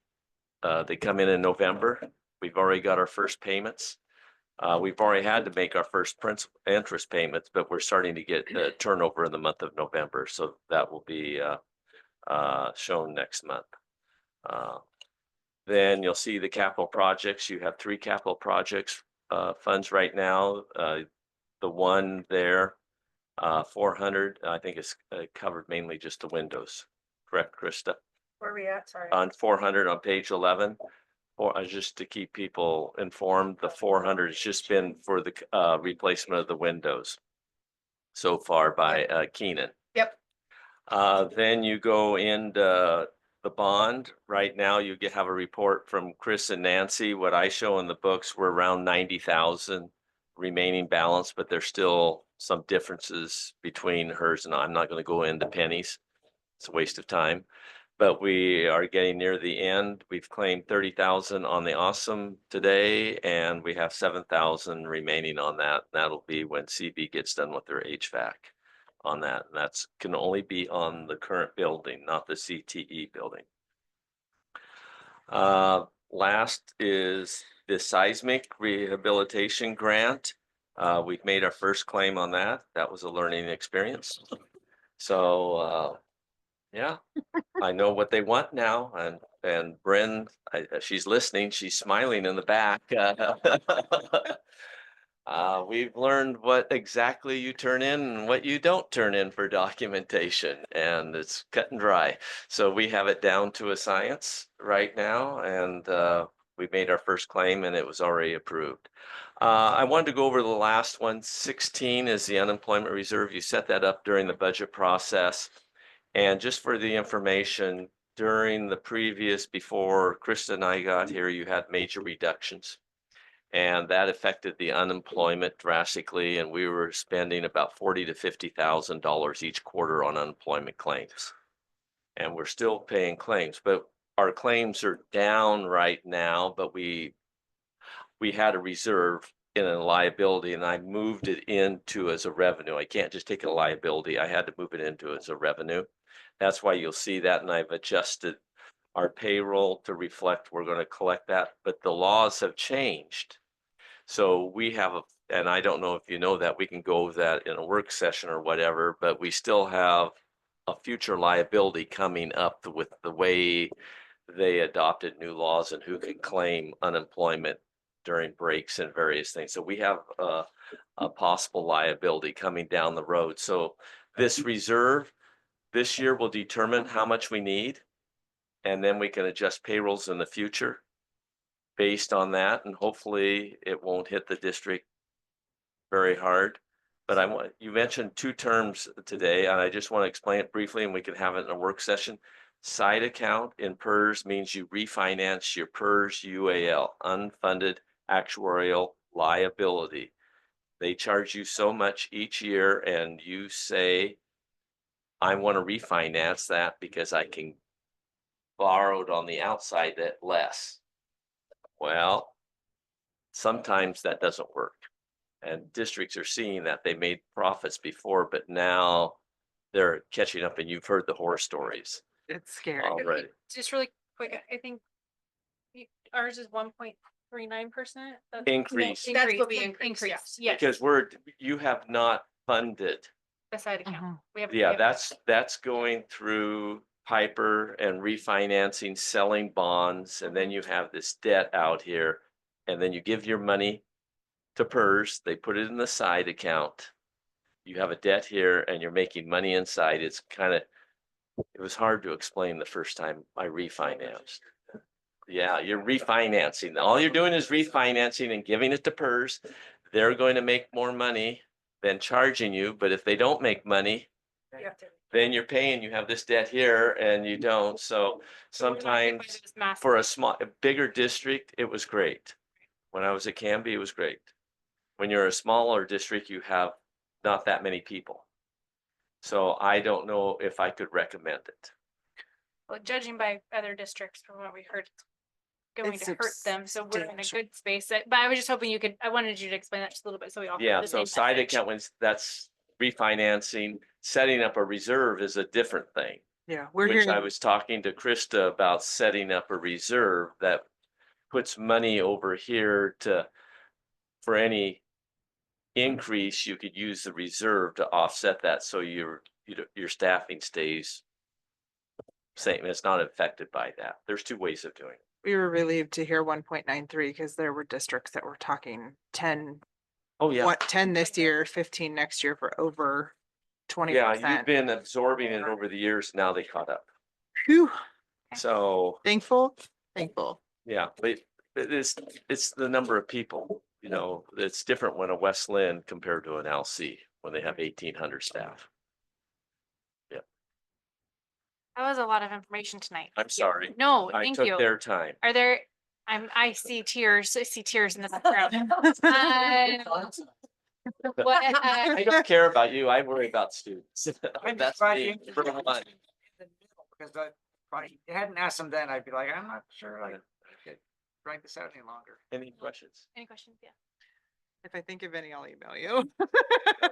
They come in November. We've already got our first payments. We've already had to make our first principal interest payments, but we're starting to get turnover in the month of November. So that will be shown next month. Then you'll see the capital projects. You have 3 capital projects funds right now. The one there, 400, I think it's covered mainly just the windows. Correct, Krista? Where are we at? Sorry. On 400 on page 11. Just to keep people informed, the 400 has just been for the replacement of the windows so far by Keenan. Yep. Then you go into the bond. Right now, you have a report from Chris and Nancy. What I show in the books, we're around 90,000 remaining balance, but there's still some differences between hers and I'm not going to go into pennies. It's a waste of time. But we are getting near the end. We've claimed 30,000 on the Awesome today, and we have 7,000 remaining on that. That'll be when CB gets done with their HVAC on that. And that's can only be on the current building, not the CTE building. Last is the seismic rehabilitation grant. We've made our first claim on that. That was a learning experience. So yeah, I know what they want now, and Bryn, she's listening. She's smiling in the back. We've learned what exactly you turn in and what you don't turn in for documentation, and it's cut and dry. So we have it down to a science right now, and we made our first claim, and it was already approved. I wanted to go over the last one. 16 is the unemployment reserve. You set that up during the budget process. And just for the information, during the before Krista and I got here, you had major reductions. And that affected the unemployment drastically. And we were spending about $40,000 to $50,000 each quarter on unemployment claims. And we're still paying claims, but our claims are down right now, but we had a reserve in a liability, and I moved it into as a revenue. I can't just take a liability. I had to move it into as a revenue. That's why you'll see that, and I've adjusted our payroll to reflect we're going to collect that, but the laws have changed. So we have and I don't know if you know that, we can go over that in a work session or whatever, but we still have a future liability coming up with the way they adopted new laws and who can claim unemployment during breaks and various things. So we have a possible liability coming down the road. So this reserve this year will determine how much we need, and then we can adjust payrolls in the future based on that. And hopefully it won't hit the district very hard. But you mentioned two terms today, and I just want to explain it briefly and we can have it in a work session. Side account in PERS means you refinance your PERS UAL, unfunded actuarial liability. They charge you so much each year and you say, I want to refinance that because I can borrow it on the outside at less. Well, sometimes that doesn't work. And districts are seeing that they made profits before, but now they're catching up and you've heard the horror stories It's scary. already. Just really quick, I think ours is 1.39%. Increase. That's what we increased, Increase, yes. yes, Because you have not funded. the side account. Mhm. We have. Yeah, that's going through Piper and refinancing, selling bonds, and then you have this debt out here. And then you give your money to PERS, they put it in the side account. You have a debt here and you're making money inside. It's kind of, it was hard to explain the first time I refinanced. Yeah, you're refinancing. All you're doing is refinancing and giving it to PERS. They're going to make more money than charging you, but if they don't make money, You have to- then you're paying, you have this debt here and you don't. So So we're not hit by sometimes this massive- for a bigger district, it was great. When I was at Canby, it was great. When you're a smaller district, you have not that many people. So I don't know if I could recommend it. Well, judging by other districts from what we heard, it's going It's to hurt them, so we're in a substantial. good space. But I was just hoping I wanted you to explain that just a little bit, so we all. heard Yeah, the so same side message. account, that's refinancing, setting up a reserve is a different thing. Yeah, we're Which I hearing, was talking to Krista about setting up a reserve that puts money over here for any increase, you could use the reserve to offset that, so your staffing stays same, it's not affected by that. There's two ways of doing it. we were relieved to hear 1.93 because there were districts that were talking 10, Oh, yeah. what, 10 this year, 15 next year for over 20%. Yeah, you've been absorbing it over the years, now they caught up. Whew, So, thankful. yeah, but it's the number of people, it's different when a West Lynn compared to an LC, when they have 1,800 staff. That was a lot of information tonight. I'm Thank you. sorry. No, I thank took you. their time. Are there, I see tears in the background. What, I don't care about you, I worry about students. I'm That's right me. in the middle, because if I hadn't asked them then, I'd be like, I'm not sure I could drag this out any longer. Any questions? any questions? Yeah, If I think of any, I'll email you.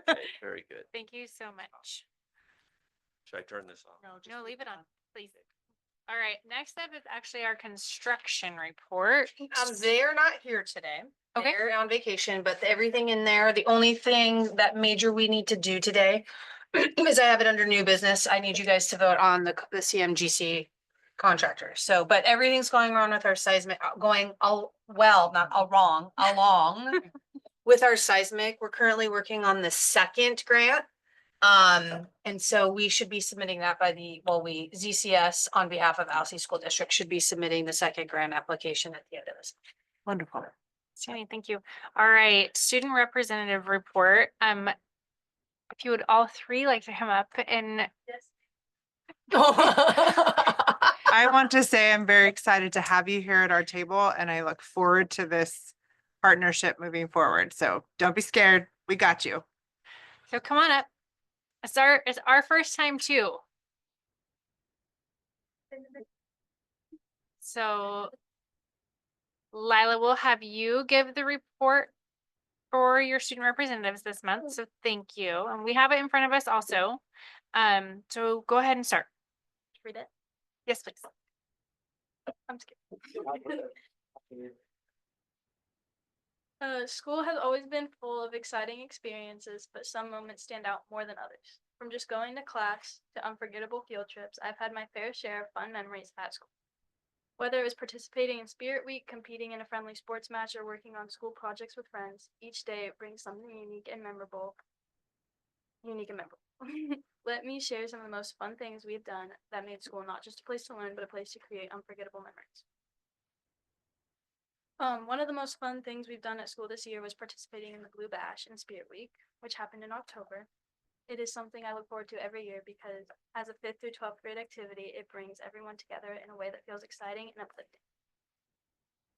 Okay, very good. thank you so much. Should I turn this off? No, leave it on, please. All right, next up is actually our construction report. They're not here today. Okay. They're on vacation, but everything in there, the only thing that major we need to do today is I have it under new business. I need you guys to vote on the CMGC contractor. So, but everything's going on with our seismic, along with our seismic. We're currently working on the second grant. And so we should be submitting that ZCS on behalf of Alsea School District should be submitting the second grant application at the end of this. Wonderful. Sammy, thank you. All right, student representative report. If you would all three like to come up and. I want to say I'm very excited to have you here at our table and I look forward to this partnership moving forward. So don't be scared. We got you. So come on up. It's our first time too. So Lila will have you give the report for your student representatives this month. So thank you. And we have it in front of us also. So go ahead and start. Read it. Yes, please. I'm scared. School has always been full of exciting experiences, but some moments stand out more than others. From just going to class to unforgettable field trips, I've had my fair share of fun memories at school. Whether it was participating in Spirit Week, competing in a friendly sports match, or working on school projects with friends, each day it brings something unique and memorable. Let me share some of the most fun things we've done that made school not just a place to learn, but a place to create unforgettable memories. One of the most fun things we've done at school this year was participating in the Blue Bash and Spirit Week. which happened in October. It is something I look forward to every year because as a 5th through 12th grade activity, it brings everyone together in a way that feels exciting and uplifting.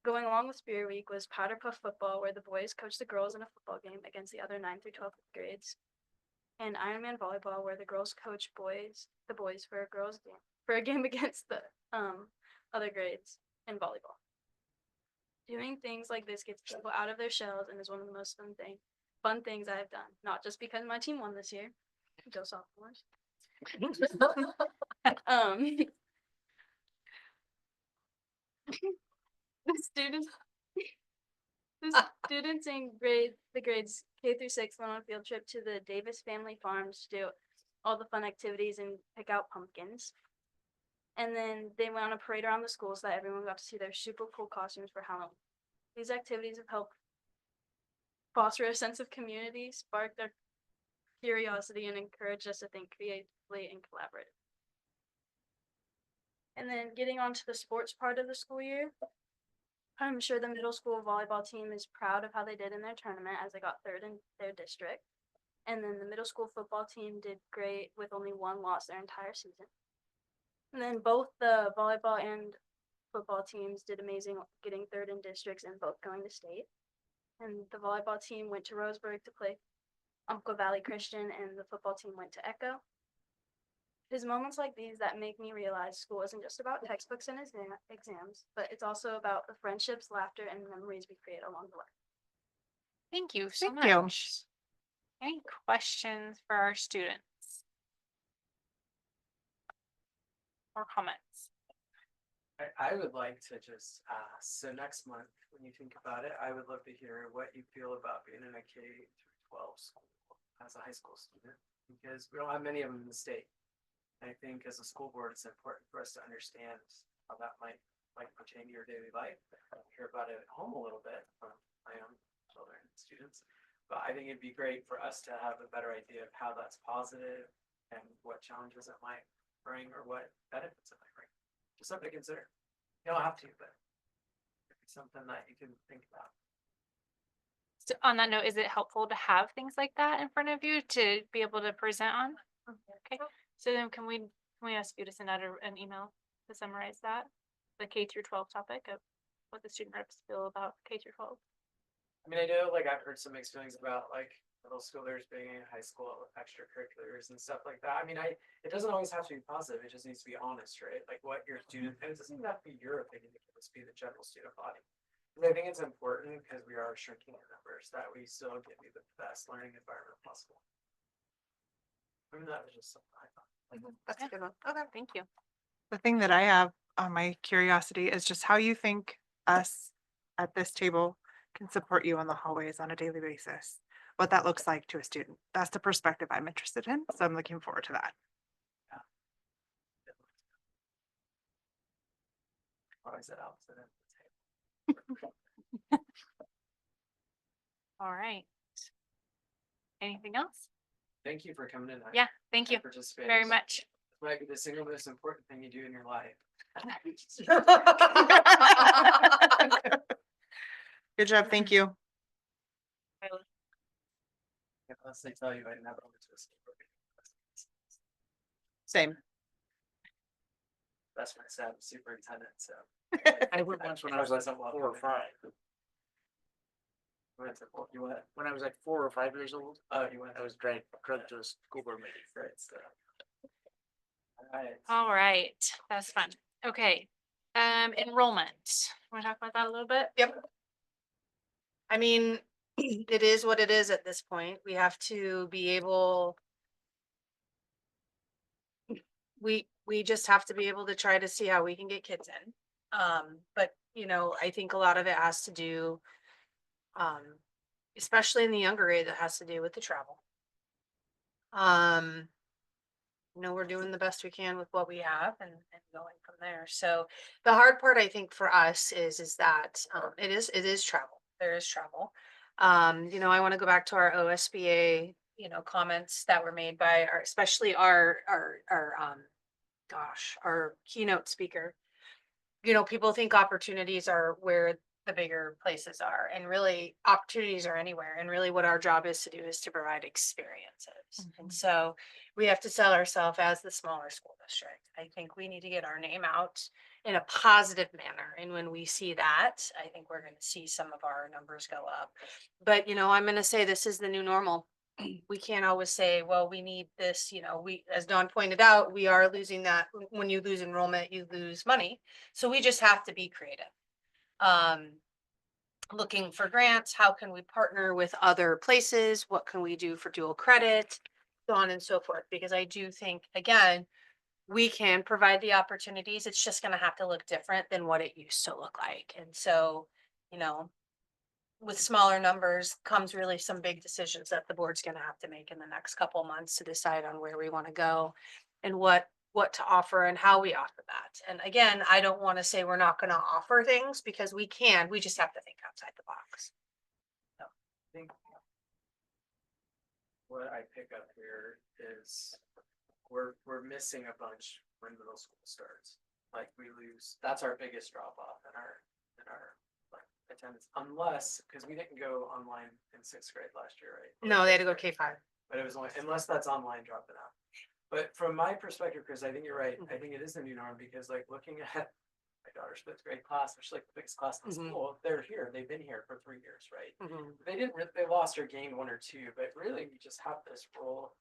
Going along with Spirit Week was Powder Puff football, where the boys coached the girls in a football game against the other 9th through 12th grades, and Ironman volleyball, where the girls coach the boys for a game against the other grades in volleyball. Doing things like this gets people out of their shells and is one of the most fun things I have done. Not just because my team won this year, go sophomores. The students in the grades K through 6 went on a field trip to the Davis family farms to do all the fun activities and pick out pumpkins. And then they went on a parade around the school so that everyone got to see their super cool costumes for Halloween. These activities have helped foster a sense of community, spark their curiosity, and encourage us to think creatively and collaboratively. And then getting on to the sports part of the school year, I'm sure the middle school volleyball team is proud of how they did in their tournament as they got 3rd in their district. And then the middle school football team did great with only 1 loss their entire season. And then both the volleyball and football teams did amazing, getting 3rd in districts and both going to state. And the volleyball team went to Roseburg to play Umpqua Valley Christian, and the football team went to Echo. It's moments like these that make me realize school isn't just about textbooks and exams, but it's also about the friendships, laughter, and memories we create along the way. Thank you so Thank you. much. Any questions for our students? Or comments? I would like to just ask, so next month, when you think about it, I would love to hear what you feel about being in a K through 12 school as a high school student, because we don't have many of them in the state. I think as a school board, it's important for us to understand how that might pertain to your daily life. I hear about it at home a little bit from my own children and students, but I think it'd be great for us to have a better idea of how that's positive and what challenges it might bring or what benefits it might bring. Just something to consider. You don't have to, but it'd be something that you can think about. So on that note, is it helpful to have things like that in front of you to be able to present on? Okay, so then can we ask you to send out an email to summarize that? The K through 12 topic of what the student reps feel about K through 12. I mean, I know I've heard some mixed feelings about middle schoolers being in high school extracurriculars and stuff like that. I mean, it doesn't always have to be positive. It just needs to be honest, right? Like what your student, and it doesn't even have to be your opinion. It can just be the general student body. And I think it's important because we are shrinking in numbers that we still give you the best learning environment possible. I mean, that was just something I thought. That's a good one. Okay. Thank you. The thing that I have on my curiosity is just how you think us at this table can support you on the hallways on a daily basis. What that looks like to a student. That's the perspective I'm interested in. So I'm looking forward to that. Always at opposite end of the table. All right. Anything else? Thank you for coming in. Yeah, thank you Participating. very much. This might be the single most important thing you do in your life. Good job. Thank you. Unless they tell you I never went to a school. Same. That's my sad superintendent, so. I went once when I was like 4 or 5. You went, When I was like 4 or 5 years old, oh, you went, I was drugged to a school board meeting. great stuff. Alright, All right, that's fun. Okay. Enrollment. Want to talk about that a little bit? Yep. I mean, it is what it is at this point. We have to be able. We just have to be able to try to see how we can get kids in. But I think a lot of it has to do, especially in the younger age, that has to do with the travel. We're doing the best we can with what we have and going from there. So the hard part, I think, for us is that it is travel. There is travel. I want to go back to our OSBA, comments that were made by especially our keynote speaker. People think opportunities are where the bigger places are, and really opportunities are anywhere, and really what our job is to do is to provide experiences. And so we have to sell ourselves as the smaller school district. I think we need to get our name out in a positive manner, and when we see that, I think we're gonna see some of our numbers go up. But, I'm gonna say this is the new normal. We can't always say, well, we need this, as Dawn pointed out, we are losing that. When you lose enrollment, you lose money. So we just have to be creative. Looking for grants, how can we partner with other places? What can we do for dual credit? So on and so forth, because I do think, again, we can provide the opportunities. It's just gonna have to look different than what it used to look like. And so, with smaller numbers comes really some big decisions that the board's gonna have to make in the next couple of months to decide on where we wanna go and what to offer and how we offer that. And again, I don't wanna say we're not gonna offer things because we can, we just have to think outside the box. I think what I pick up here is we're missing a bunch when middle school starts. Like we lose, that's our biggest drop off in our like attendance, unless, because we didn't go online in 6th grade last year, right? No, they had to go K5. But it was only, unless that's online dropping out. But from my perspective, Chris, I think you're right. I think it is the new norm because like looking at my daughter's 5th grade class, which is like the biggest class in the school, they're here, they've been here for 3 years, right? They didn't, they lost or gained 1 or 2, but really we just have this rural,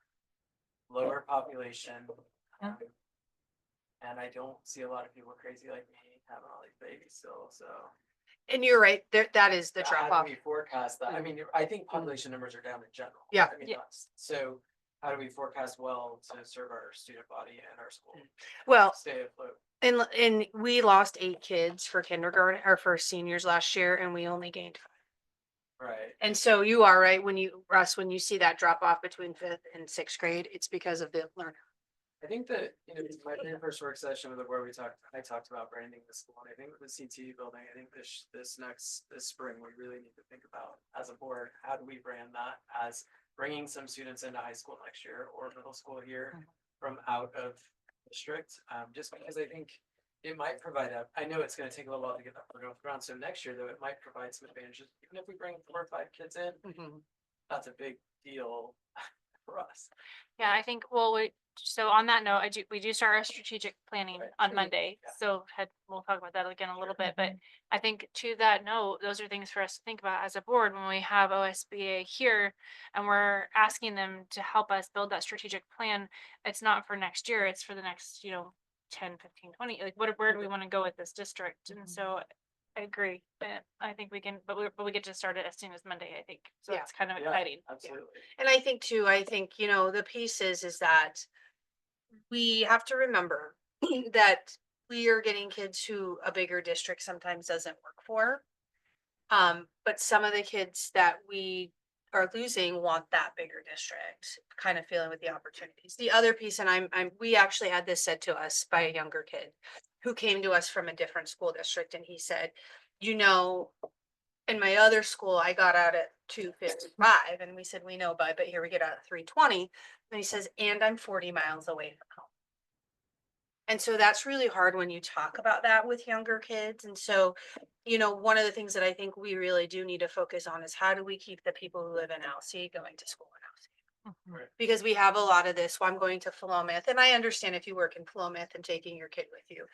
lower population. Yeah. And I don't see a lot of people crazy like me having all these babies still, so. And you're right, that is the drop How off. do we forecast that? I mean, I think population numbers are down in general. Yeah. I mean, Yeah. so how do we forecast well to serve our student body and our school? Well, Stay afloat. and we lost 8 kids for kindergarten, or for seniors last year, and we only gained 5. Right. And so you are right, Russ, when you see that drop off between 5th and 6th grade, it's because of the learner. I think that, my very first work session with the board, I talked about branding the school, and I think with the CTE building, I think this spring, we really need to think about as a board, how do we brand that as bringing some students into high school next year or middle school here from out of district, just because I think it might provide I know it's gonna take a little while to get that program off the ground, so next year though, it might provide some advantages, even if we bring 4 or 5 kids in, that's a big deal for us. Yeah, I think, well, so on that note, we do start our strategic planning Right. on Monday. Yeah. So we'll talk about that again a little bit, but I think to that note, those are things for us to think about as a board when we have OSBA here and we're asking them to help us build that strategic plan. It's not for next year, it's for the next, 10, 15, 20, like where do we want to go with this district? And so I agree. I think we can, but we get to start it as soon as Monday, I think. So Yeah. it's kind of Yeah, exciting. absolutely. And I think too, the piece is that we have to remember that we are getting kids who a bigger district sometimes doesn't work for. But some of the kids that we are losing want that bigger district, kind of feeling with the opportunities. The other piece, and we actually had this said to us by a younger kid who came to us from a different school district, and he said, in my other school, I got out at 2:55, and we said, we know, bud, but here we get out at 3:20. And he says, and I'm 40 miles away from home. And so that's really hard when you talk about that with younger kids. And so, one of the things that I think we really do need to focus on is how do we keep the people who live in Alsea going to school in Alsea? Right. Because we have a lot of this, well, I'm going to Philomath, and I understand if you work in Philomath and taking your kid with you.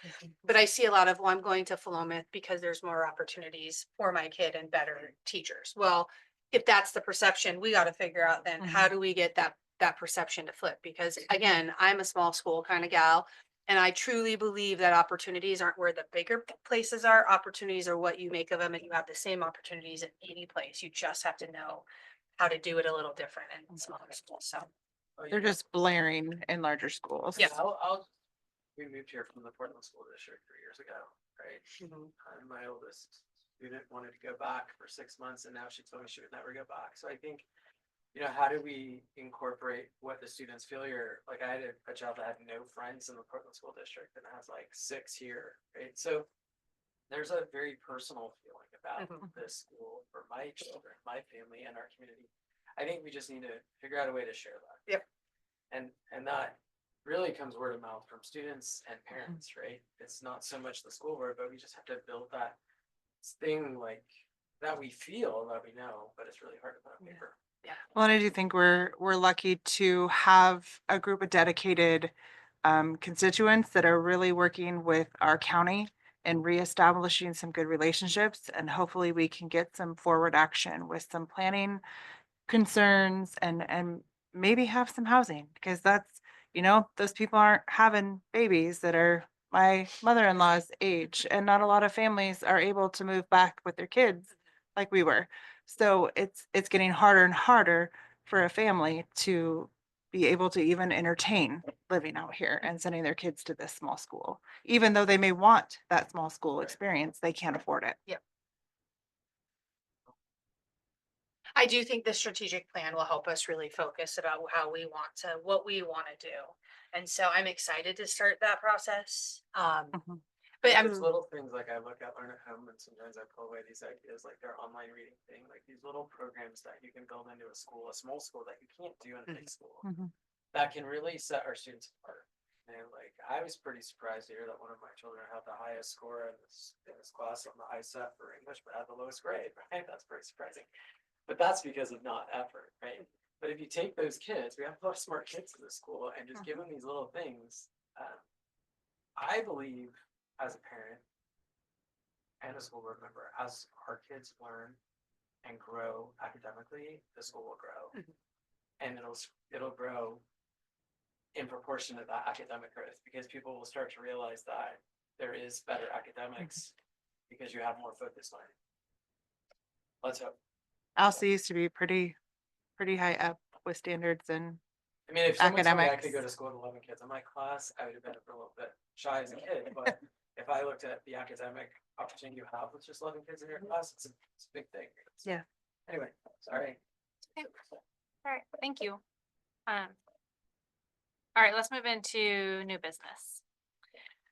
But I see a lot of, well, I'm going to Philomath because there's more opportunities for my kid and better teachers. Well, if that's the perception, we got to figure out then, how do we get that perception to flip? Because again, I'm a small school kind of gal. And I truly believe that opportunities aren't where the bigger places are. Opportunities are what you make of them, and you have the same opportunities in any place. You just have to know how to do it a little different in smaller schools. So, They're just blaring in larger schools. Yeah. We moved here from the Portland School District 3 years ago, right? And my oldest student wanted to go back for 6 months, and now she told me she would never go back. So I think, how do we incorporate what the students feel here? Like I had a child that had no friends in the Portland School District and has like 6 here, right? So there's a very personal feeling about this school for my children, my family, and our community. I think we just need to figure out a way to share that. Yep. And that really comes word of mouth from students and parents, right? It's not so much the school board, but we just have to build that thing like that we feel, that we know, but it's really hard to put on paper. Well, and I do think we're lucky to have a group of dedicated constituents that are really working with our county and reestablishing some good relationships. And hopefully we can get some forward action with some planning concerns and maybe have some housing, because that's, those people aren't having babies that are my mother-in-law's age, and not a lot of families are able to move back with their kids like we were. So it's getting harder and harder for a family to be able to even entertain living out here and sending their kids to this small school. Even though they may want that small school experience, they can't afford it. I do think the strategic plan will help us really focus about what we want to do. And so I'm excited to start that process. Mhm. But There's little things like I look at Learn at Home, and sometimes I pull away these ideas, like their online reading thing, like these little programs that you can build into a school, a small school that you can't do in a big school. Mhm. That can really set our students apart. And like, I was pretty surprised to hear that one of my children had the highest score in this class on the ISET for English, but had the lowest grade, right? That's pretty surprising. But that's because of not effort, right? But if you take those kids, we have a lot of smart kids in the school, and just give them these little things, I believe as a parent and a school board member, as our kids learn and grow academically, the school will grow. And it'll grow in proportion to that academic growth, because people will start to realize that there is better academics because you have more focused learning. Let's hope. Elsa used to be pretty high up with standards and I mean, if someone told me I could academics. go to school with 11 kids in my class, I would have been a little bit shy as a kid. But if I looked at the academic opportunity you have with just 11 kids in your class, it's a big thing. Yeah. Anyway, sorry. All right, thank you. All right, let's move into new business.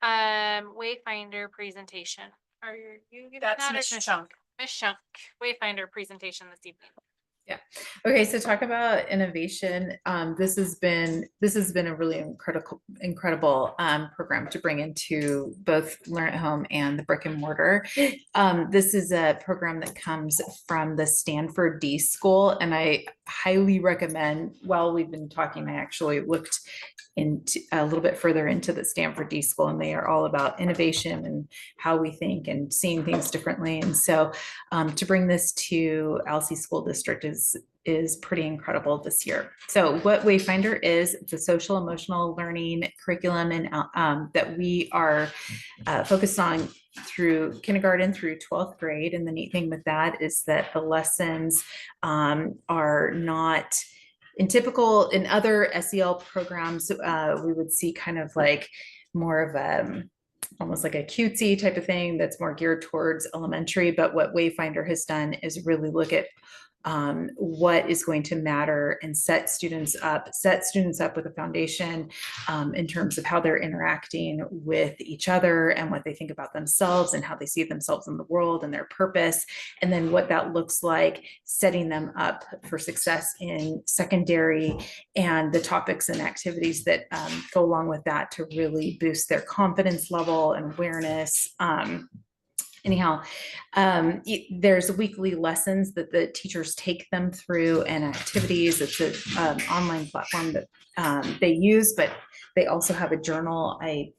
Wayfinder presentation. Are you giving That's that or Ms. Ms. Chunk. Ms. Shunk, Wayfinder presentation this evening. Okay, so talk about innovation. This has been a really incredible program to bring into both Learn at Home and the brick and mortar. This is a program that comes from the Stanford D School, and I highly recommend. While we've been talking, I actually looked into a little bit further into the Stanford D School, and they are all about innovation and how we think and seeing things differently. And so to bring this to Alsea School District is pretty incredible this year. So what Wayfinder is, it's a social emotional learning curriculum and that we are focused on through kindergarten through 12th grade. And the neat thing with that is that the lessons are not in other SEL programs, we would see kind of like more of almost like a cutesy type of thing that's more geared towards elementary. But what Wayfinder has done is really look at what is going to matter and set students up with a foundation in terms of how they're interacting with each other and what they think about themselves and how they see themselves in the world and their purpose. And then what that looks like, setting them up for success in secondary and the topics and activities that go along with that to really boost their confidence level and awareness. Anyhow, there's weekly lessons that the teachers take them through and activities. It's an online platform that they use, but they also have a journal. I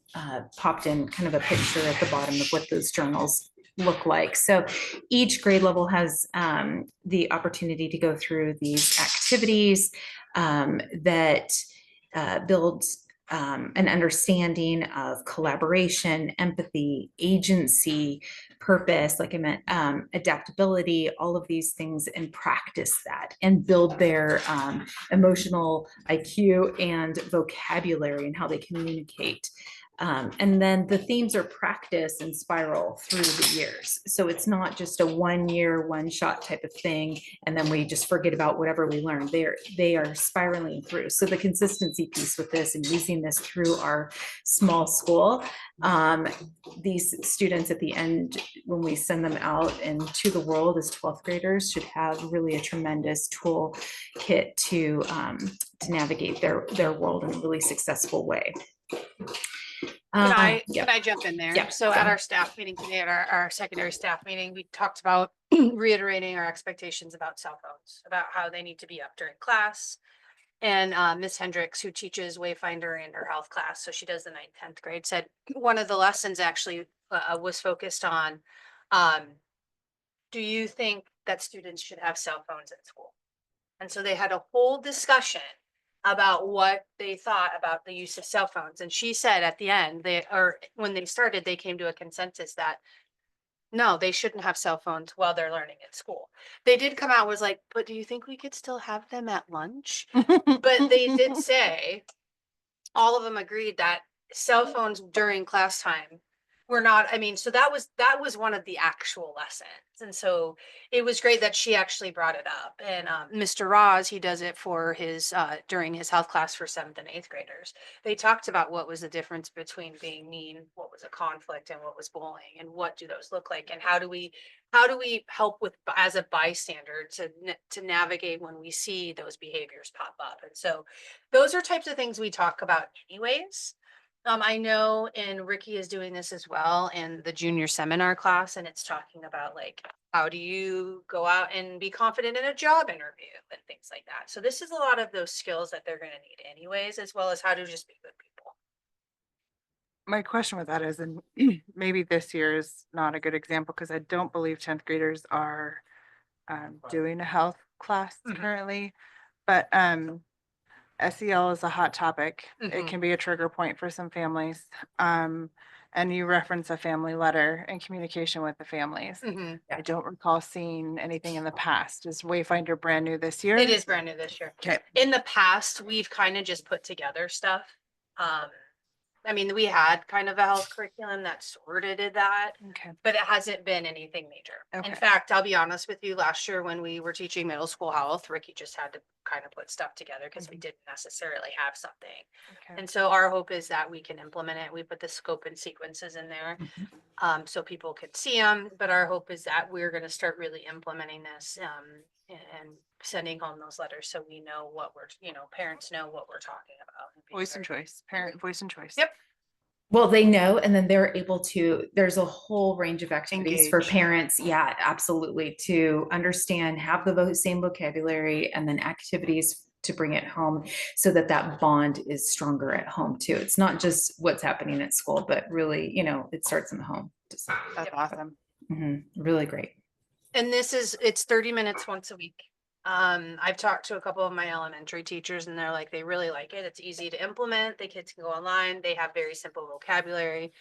popped in kind of a picture at the bottom of what those journals look like. So each grade level has the opportunity to go through these activities that builds an understanding of collaboration, empathy, agency, purpose, like I meant, adaptability, all of these things, and practice that and build their emotional IQ and vocabulary and how they communicate. And then the themes are practice and spiral through the years. So it's not just a 1 year, one shot type of thing, and then we just forget about whatever we learned. They are spiraling through. So the consistency piece with this and using this through our small school, these students at the end, when we send them out into the world as 12th graders, should have really a tremendous tool kit to navigate their world in a really successful way. Yeah. Can I jump in there? Yeah, So go. at our staff meeting today, at our secondary staff meeting, we talked about reiterating our expectations about cell phones, about how they need to be up during class. And Ms. Hendricks, who teaches Wayfinder in her health class, so she does the 9th, 10th grade, said one of the lessons actually was focused on, do you think that students should have cell phones at school? And so they had a whole discussion about what they thought about the use of cell phones. And she said at the end, when they started, they came to a consensus that no, they shouldn't have cell phones while they're learning at school. They did come out was like, but do you think we could still have them at lunch? But they did say, all of them agreed that cell phones during class time were not, I mean, so that was one of the actual lessons. And so it was great that she actually brought it up. And Mr. Roz, he does it for his during his health class for 7th and 8th graders. They talked about what was the difference between being mean, what was a conflict, and what was bullying, and what do those look like, and how do we help with as a bystander to navigate when we see those behaviors pop up. And so those are types of things we talk about anyways. I know, and Ricky is doing this as well in the junior seminar class, and it's talking about like, how do you go out and be confident in a job interview and things like that. So this is a lot of those skills that they're gonna need anyways, as well as how to just be good people. My question with that is, and maybe this year is not a good example because I don't believe 10th graders are doing a health class Mhm. currently, but SEL is a hot topic. It Mhm. can be a trigger point for some families. And you reference a family letter and communication with the families. Mhm. I don't recall seeing anything in the past. Is Wayfinder brand new this year? It is brand new this year. Okay. In the past, we've kind of just put together stuff. I mean, we had kind of a health curriculum that sort of did that, Okay. but it hasn't been anything major. Okay. In fact, I'll be honest with you, last year when we were teaching middle school health, Ricky just had to kind of put stuff together because we didn't necessarily have something. Okay. And so our hope is that we can implement it. We put the scope and sequences in there, so people could see them. But our hope is that we're going to start really implementing this, and sending home those letters so we know what parents know what we're talking about. and being Voice and very- choice, parent voice and choice. Yep. Well, they know, and then they're able to, there's a whole range of activities for Engage. parents. Yeah, absolutely. To understand, have the same vocabulary, and then activities to bring it home so that that bond is stronger at home too. It's not just what's happening at school, but really, it starts in the home. Just, That's awesome. really great. And it's 30 minutes once a week. I've talked to a couple of my elementary teachers and they're like, they really like it. It's easy to implement. The kids can go online. They have very simple vocabulary.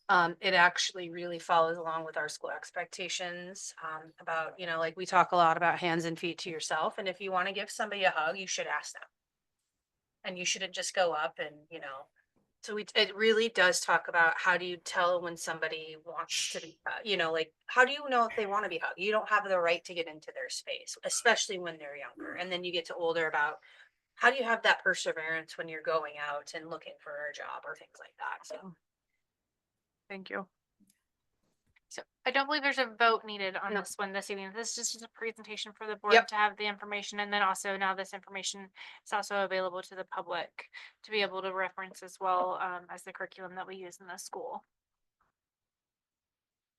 It actually really follows along with our school expectations, about, like we talk a lot about hands and feet to yourself. And if you want to give somebody a hug, you should ask them. And you shouldn't just go up and, so it really does talk about how do you tell when somebody wants to be, like, how do you know if they want to be hugged? You don't have the right to get into their space, especially when they're younger. And then you get to older about how do you have that perseverance when you're going out and looking for a job or things like that. So Thank you. So I don't believe there's a vote needed on No. this one this evening. This is just a presentation for the board Yep. to have the information. And then also now this information is also available to the public to be able to reference as well, as the curriculum that we use in the school.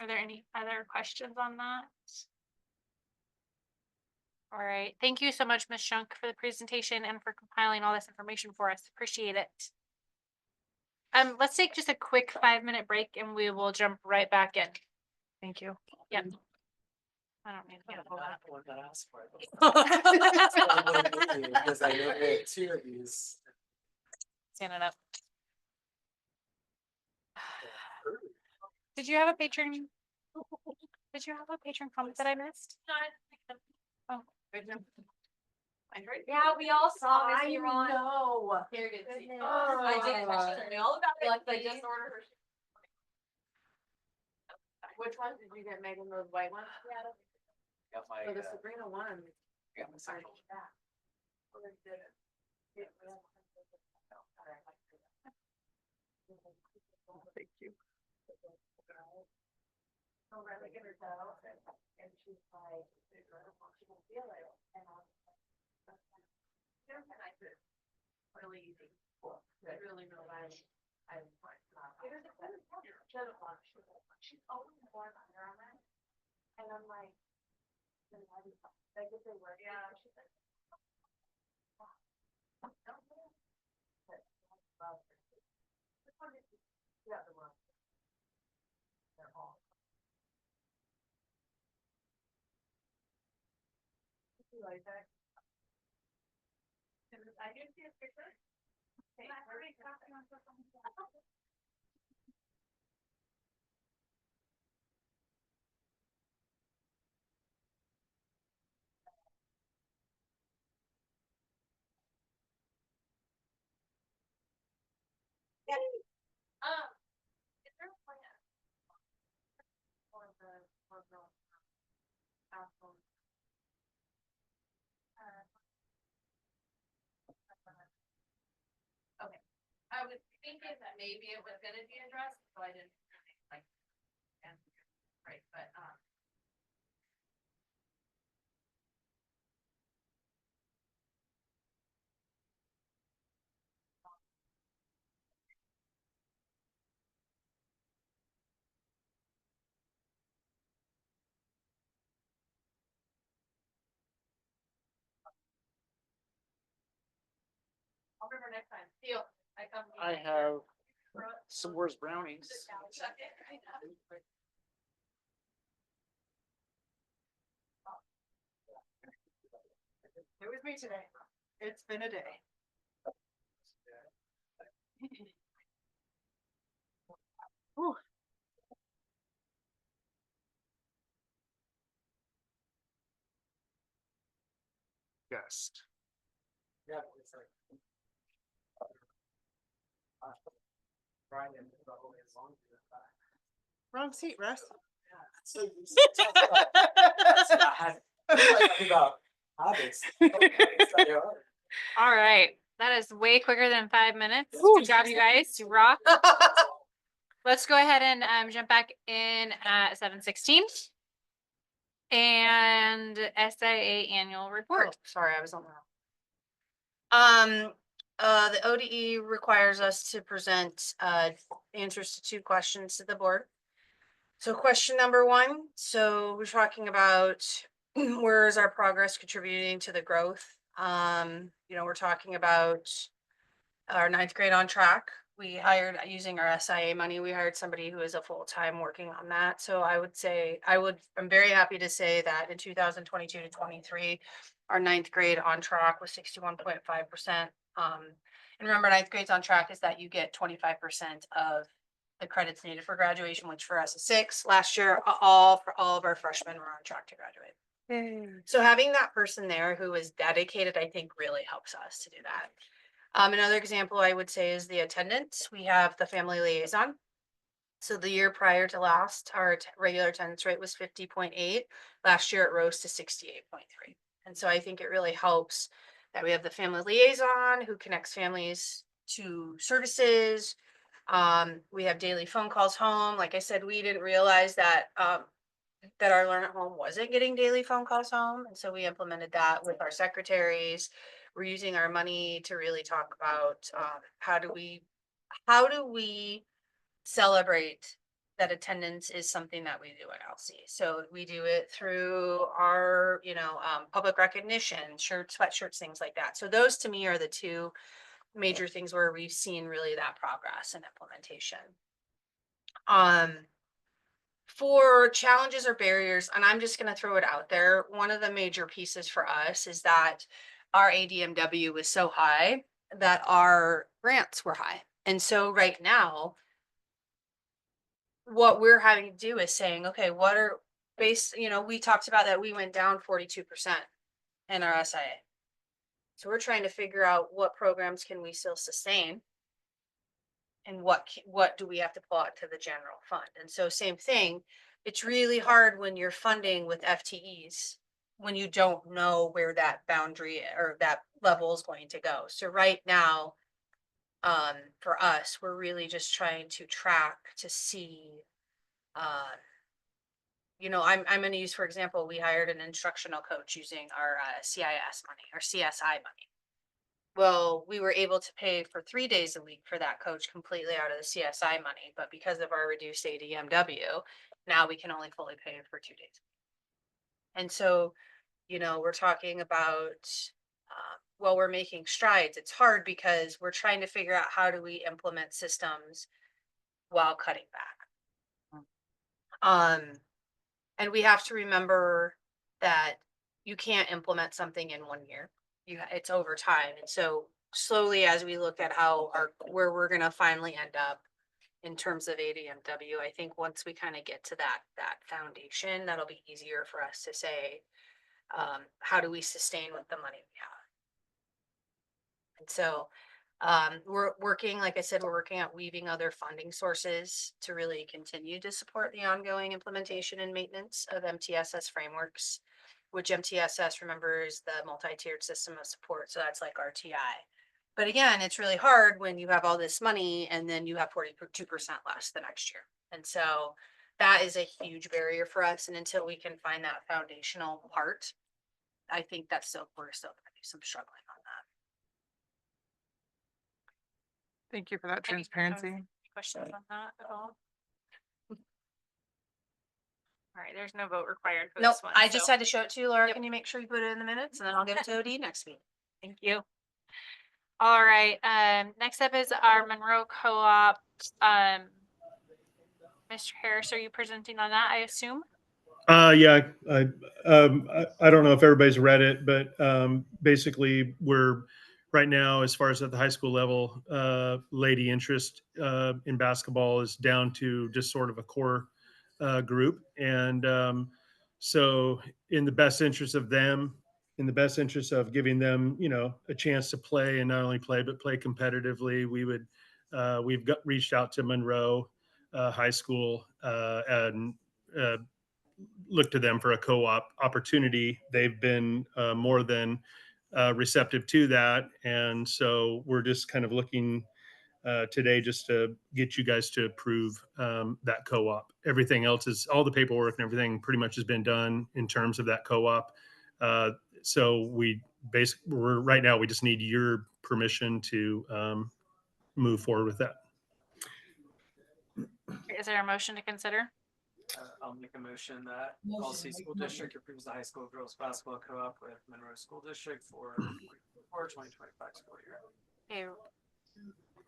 Are there any other questions on that? All right. Thank you so much, Ms. Shunk, for the presentation and for compiling all this information for us. Appreciate it. Let's take just a quick 5-minute break and we will jump right back in. Thank you. Yep. I don't need to I'm get all not that. the one that asked for it. Because I know we have 2 of these. Standing up. Did you have a patron? Did you have a patron comment that I missed? Oh. Yeah, we all saw I know. Very good. I did question me all about it. Like they just ordered her. Which one did you get, Megan, those white ones? Got my, So the Sabrina one. got my second. Thank you. And she's like, she won't feel it. And I said, really easy. Really, really nice. And I'm like. I do see a picture. Is there a plan? For the Apple. Okay, I was thinking that maybe it was gonna be addressed, so I didn't really like. Right, but, I'll remember next time. Deal. I have some worse brownies. It was me today. It's been a day. Whew. Gust. Yeah, it's like. Brian, probably as long as it's back. Wrong seat, Russ. So about habits. All right, that is way quicker than 5 minutes. Whew. Good job, you guys. You rock. Let's go ahead and jump back in at 7:16. And SIA annual report. Sorry, I was on the wrong. The ODE requires us to present, answers to 2 questions to the board. So question number 1, so we're talking about where is our progress contributing to the growth? We're talking about our 9th grade on track. We hired, using our SIA money, we hired somebody who is a full-time working on that. So I would say, I'm very happy to say that in 2022 to 23, our 9th grade on track was 61.5%. And remember, 9th grade's on track is that you get 25% of the credits needed for graduation, which for us is 6. Last year, all of our freshmen were on track to graduate. So having that person there who is dedicated, I think really helps us to do that. Another example I would say is the attendance. We have the family liaison. So the year prior to last, our regular attendance rate was 50.8. Last year it rose to 68.3. And so I think it really helps that we have the family liaison who connects families to services. We have daily phone calls home. Like I said, we didn't realize that that our Learn at Home wasn't getting daily phone calls home. And so we implemented that with our secretaries. We're using our money to really talk about how do we celebrate that attendance is something that we do at LC. So we do it through our, public recognition, shirts, sweatshirts, things like that. So those to me are the 2 major things where we've seen really that progress and implementation. For challenges or barriers, and I'm just going to throw it out there, one of the major pieces for us is that our ADMW was so high that our grants were high. And so right now, what we're having to do is saying, okay, what are we talked about that we went down 42% in our SIA. So we're trying to figure out what programs can we still sustain and what do we have to pull out to the general fund. And so same thing, it's really hard when you're funding with FTEs, when you don't know where that boundary or that level is going to go. So right now, for us, we're really just trying to track to see, I'm going to use, for example, we hired an instructional coach using our CIS money or CSI money. Well, we were able to pay for 3 days a week for that coach completely out of the CSI money, but because of our reduced ADMW, now we can only fully pay for 2 days. And so, we're talking about, while we're making strides, it's hard because we're trying to figure out how do we implement systems while cutting back. And we have to remember that you can't implement something in 1 year. It's over time. And so slowly as we look at where we're gonna finally end up in terms of ADMW, I think once we kind of get to that foundation, that'll be easier for us to say, how do we sustain with the money we have? And so we're working, like I said, we're working at weaving other funding sources to really continue to support the ongoing implementation and maintenance of MTSS frameworks, which MTSS, remember, is the multi-tiered system of support. So that's like RTI. But again, it's really hard when you have all this money and then you have 42% less the next year. And so that is a huge barrier for us. And until we can find that foundational part, I think we're still gonna do some struggling on that. Thank you for that Any transparency. questions on that at all? All right, there's no vote required for Nope, this one. I just so- had to show it to you, Laura. Yep. Can you make sure you put it in the minutes and then I'll give it to OD next week? Thank you. All right, next up is our Monroe Co-op. Mr. Harris, are you presenting on that, I assume? Yeah, I don't know if everybody's read it, but basically we're right now, as far as at the high school level, lady interest in basketball is down to just sort of a core group. And so in the best interest of them, in the best interest of giving them, a chance to play and not only play, but play competitively, we've reached out to Monroe High School and look to them for a co-op opportunity. They've been more than receptive to that. And so we're just kind of looking today just to get you guys to approve that co-op. Everything else all the paperwork and everything pretty much has been done in terms of that co-op. So right now, we just need your permission to move forward with that. Is there a motion to consider? I'll make a motion that Policy School District approves the high school girls basketball co-op with Monroe School District for 2025 school year. Okay.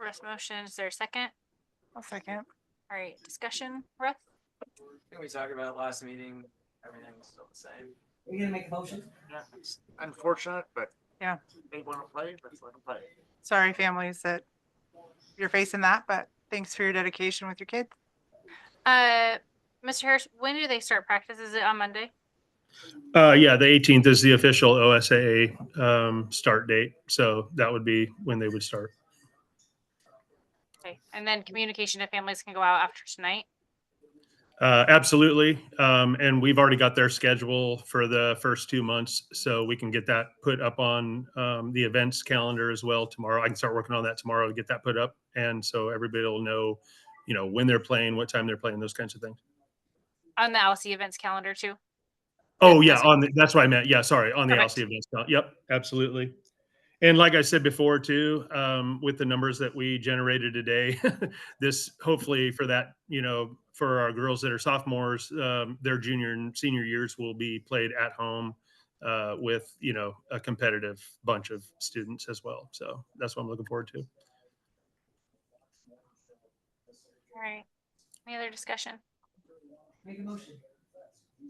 Russ motion, is there a second? A second. All right, discussion, Russ? I think we talked about last meeting, everything's still the same. Are you gonna make a motion? Yeah, it's unfortunate, but. Yeah. They wanna play, let's let them play. Sorry, families, that you're facing that, but thanks for your dedication with your kids. Mr. Harris, when do they start practice? Is it on Monday? Yeah, the 18th is the official OSAA start date. So that would be when they would start. Okay, and then communication to families can go out after tonight? Absolutely. And we've already got their schedule for the first 2 months. So we can get that put up on the events calendar as well tomorrow. I can start working on that tomorrow to get that put up. And so everybody will know, when they're playing, what time they're playing, those kinds of things. On the LC events calendar too? Oh, yeah. That's what I meant. Yeah. Sorry. On the Perfect. LC events. Yep. Absolutely. And like I said before too, with the numbers that we generated today, this hopefully for that, for our girls that are sophomores, their junior and senior years will be played at home with, a competitive bunch of students as well. So that's what I'm looking forward to. All right, any other discussion? Make a motion.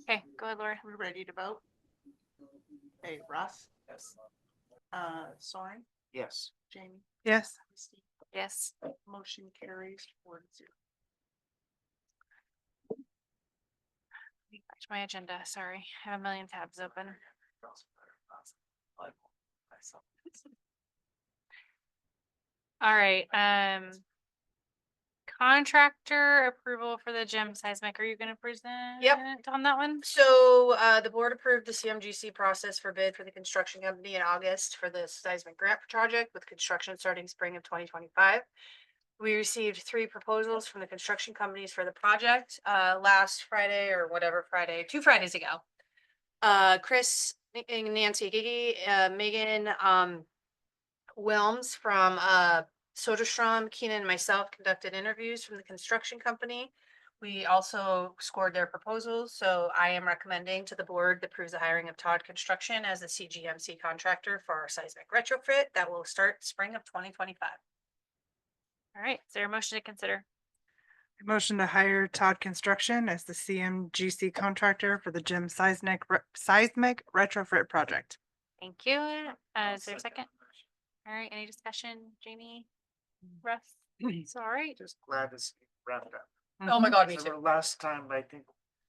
Okay, go ahead, Laura. We're ready to vote. Hey, Russ, Yes. Soren, Yes. Jamie, Yes. Christie, Yes. motion carries 4-0. Back to my agenda, sorry. I have a million tabs open. All right, contractor approval for the gym seismic. Are you gonna present on that one? So the board approved the CMGC process for bid for the construction company in August for the seismic grant project with construction starting spring of 2025. We received 3 proposals from the construction companies for the project last Friday or whatever Friday, 2 Fridays ago. Chris and Nancy Gigi, Megan Wilms from Soderstrom, Keenan and myself conducted interviews from the construction company. We also scored their proposals, so I am recommending to the board that approves the hiring of Todd Construction as the CGMC contractor for our seismic retrofit that will start spring of 2025. All right, is there a motion to consider? Motion to hire Todd Construction as the CMGC contractor for the gym seismic retrofit project. Thank you. Is there a second? All right, any discussion, Jamie? Russ? Sorry. Just glad to see it wrapped up. Oh my God, me So too. the last time, I think,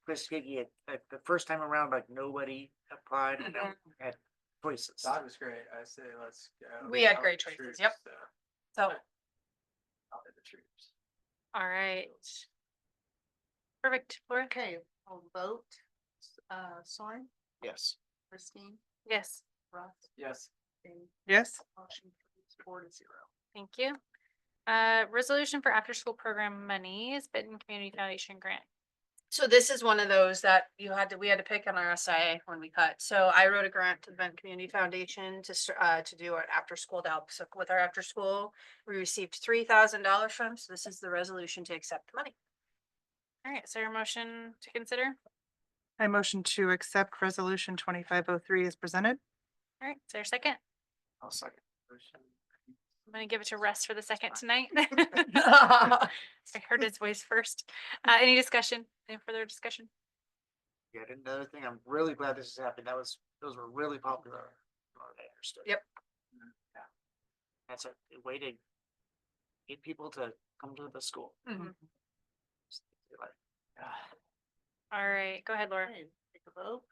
Chris Gigi, like the first time around, like nobody applied and had choices. That was great. I say let's go. We had Out great the choices, troops, yep. So Out of the troops. All right. Perfect. Laura? Okay, I'll vote. Soren, Yes. Christine, Yes, Russ, Yes. Jamie, Yes. motion carries 4-0. thank you. Resolution for after-school program monies, Benton Community Foundation grant. So this is one of those that we had to pick on our SIA when we cut. So I wrote a grant to the Benton Community Foundation to do an after-school help. So with our after-school, we received $3,000 from, so this is the resolution to accept the money. All right, is there a motion to consider? I motion to accept resolution 2503 as presented. All right, is there a second? I'll second. I'm gonna give it to Russ for the second tonight. I heard his voice first. Any discussion? Any further discussion? Yeah, and another thing, I'm really glad this has happened. Those were really popular. from what I understood. Yep. Yeah. That's a way to get people to come to the school. Mhm. Like, All right, go ahead, Laura. Okay, take a vote.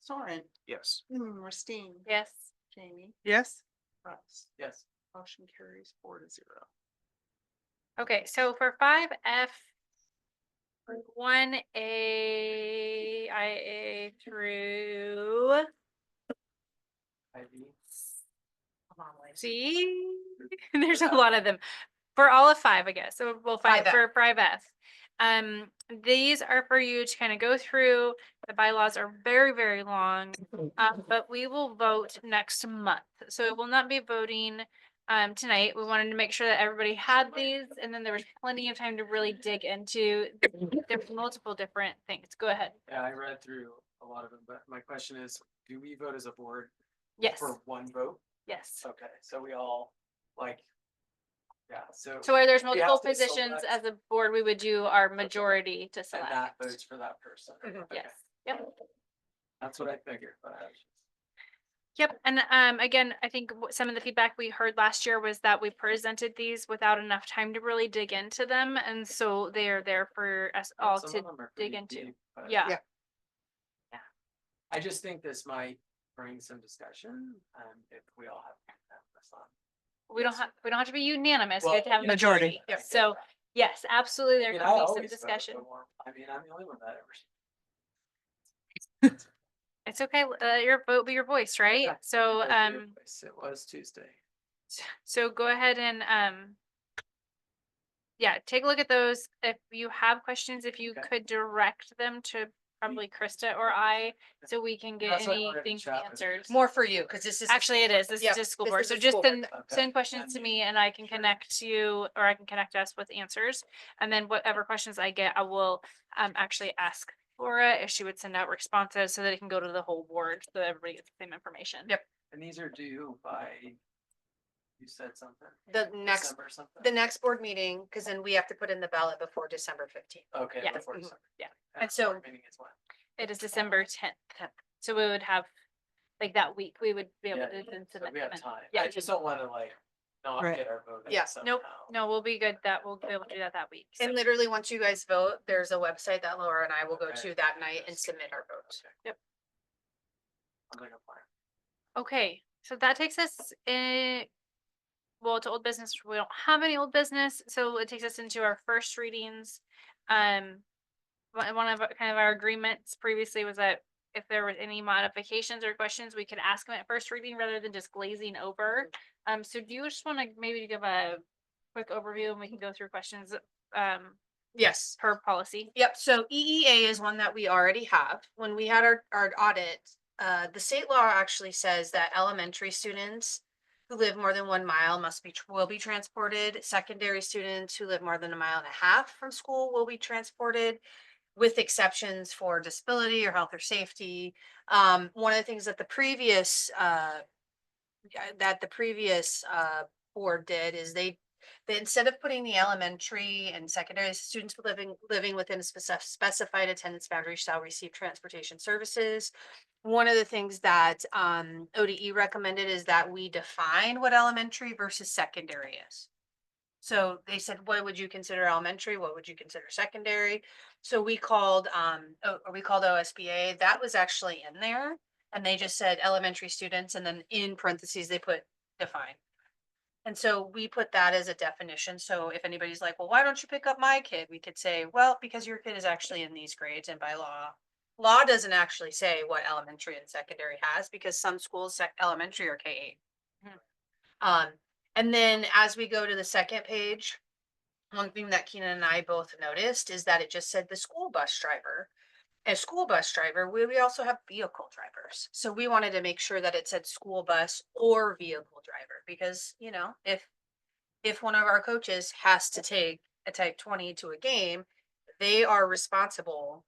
Soren, yes. Christine. Yes. Jamie, Yes. Russ, Yes. motion carries 4-0. Okay, so for 5F, 1A, through IV. C, there's a lot of them. For all of 5, I guess. So we'll find 5F. for 5F. These are for you to kind of go through. The bylaws are very, very long, but we will vote next month. So it will not be voting tonight. We wanted to make sure that everybody had these, and then there was plenty of time to really dig into multiple different things. Go ahead. Yeah, I read through a lot of them, but my question is, do we vote as a board Yes, for one vote? yes. Okay, so we all like, yeah, so. So where there's we have multiple to positions select as a board, we would do our majority to And select. that votes for that person. Mhm. Okay, Yes, yep. that's what I figured, but I was just. Yep, and again, I think some of the feedback we heard last year was that we presented these without enough time to really dig into them, and so they are there for us all Some to of them are dig pretty into. deep, but Yeah, Yeah. I just think this might bring some discussion, if we all have. That's not. we don't Yes. have, we don't have to be unanimous, we Well, have to have yeah. majority. Yep. So, yes, absolutely, I there mean, can I be some always vote discussion. for more. I mean, I'm the only one that ever. It's okay, your vote be your voice, right? Okay. So, It was Tuesday. so go ahead and, yeah, take a look at those. If you have questions, if you Okay. could direct them to probably Krista or I, so we can get That's what I wanted to anything chat with answered. More for you, because this is. Actually, it is. This is Yep, just school this board. is So a just school send, board. Okay. send questions to me and I can connect you, or I can connect us with answers. And then whatever questions I get, I will actually ask Laura if she would send out responses so that it can go to the whole board, so that everybody gets the same information. Yep. And these are due by, you said something? The next, December something? the next board meeting, because then we have to put in the ballot before December 15th. Okay. Yeah. before Mhm. December. Yeah. And And so- board meeting is when? It is December 10th. So we would have, like that week, we would be able Yeah, to then so submit we have them in. time. Yeah. I just don't wanna like not Right. get our vote. in Yeah. somehow. No, we'll be good. That we'll be able to do that week. So- And literally, once you guys vote, there's a website that Laura and I will go Okay. to that night and submit our votes. Okay. Yep. I'm like a plan. Okay, so that takes us in, well, to old business. We don't have any old business, so it takes us into our first readings. One of kind of our agreements previously was that if there was any modifications or questions, we could ask them at first reading rather than just glazing over. So do you just want to maybe give a quick overview and we can go through questions Yes. per policy? Yep, so EEA is one that we already have. When we had our audit, the state law actually says that elementary students who live more than 1 mile will be transported. Secondary students who live more than 1.5 miles from school will be transported, with exceptions for disability or health or safety. One of the things that the previous board did is they instead of putting the elementary and secondary students living within a specified attendance boundary shall receive transportation services. One of the things that ODE recommended is that we define what elementary versus secondary is. So they said, what would you consider elementary? What would you consider secondary? So we called OSBA. That was actually in there. And they just said elementary students, and then in parentheses, they put define. And so we put that as a definition. So if anybody's like, well, why don't you pick up my kid? We could say, well, because your kid is actually in these grades, and by law doesn't actually say what elementary and secondary has, because some schools elementary are K-8. And then as we go to the second page, one thing that Keenan and I both noticed is that it just said the school bus driver. As school bus driver, we also have vehicle drivers. So we wanted to make sure that it said school bus or vehicle driver, because, you know, if one of our coaches has to take a type 20 to a game, they are responsible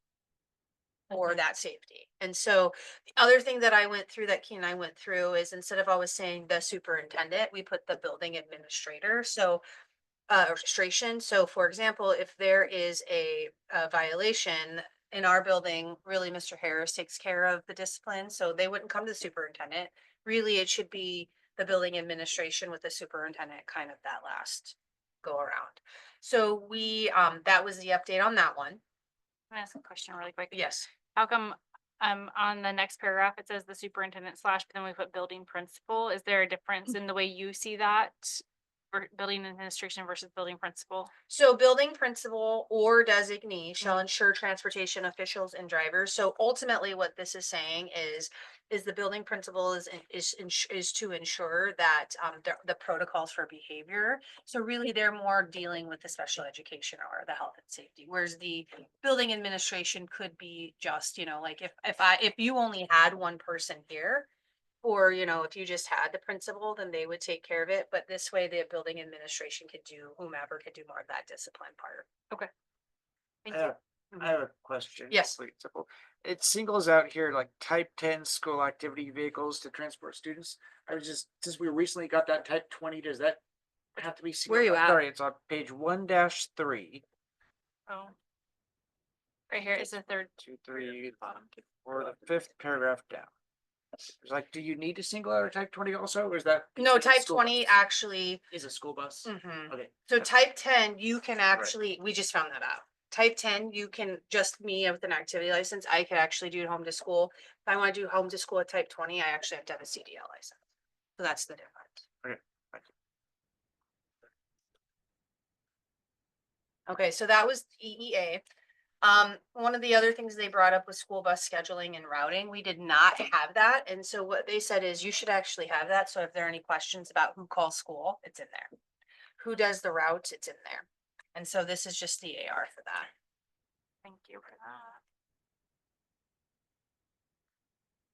for that safety. And so the other thing that I went through, that Keenan and I went through, is instead of always saying the superintendent, we put the building administrator. So registration. So for example, if there is a violation in our building, really Mr. Harris takes care of the discipline. So they wouldn't come to the superintendent. Really, it should be the building administration with the superintendent, kind of that last go around. So we, that was the update on that one. Can I ask a question really quick? Yes. How come on the next paragraph, it says the superintendent / but then we put building principal? Is there a difference in the way you see that? For building administration versus building principal? So building principal or designee shall ensure transportation officials and drivers. So ultimately what this is saying is the building principal is to ensure that the protocols for behavior. So really they're more dealing with the special education or the health and safety, whereas the building administration could be just, you know, like if you only had one person here, or, you know, if you just had the principal, then they would take care of it. But this way, the building administration whomever could do more of that discipline part. Thank you. I have a question. Yes. Really simple. It singles out here like type 10 school activity vehicles to transport students. I was just, since we recently got that type 20, does that have to be? Where are you at? Sorry, it's on page 1-3. Oh. Right here is the third. 2, 3, or the 5th paragraph down. It's like, do you need to single out a type 20 also, or is that? No, is it type school 20 bus? actually. Is a school bus? Okay. So type 10, you can actually, we just found that out. Type 10, you can, just me with an activity license, I could actually do home to school. If I want to do home to school at type 20, I actually have to have a CDL license. So that's the difference. Okay. Thank you. Okay, so that was EEA. One of the other things they brought up was school bus scheduling and routing. We did not have that. And so what they said is you should actually have that. So if there are any questions about who calls school, it's in there. Who does the routes, it's in there. And so this is just the AR for that. Thank you for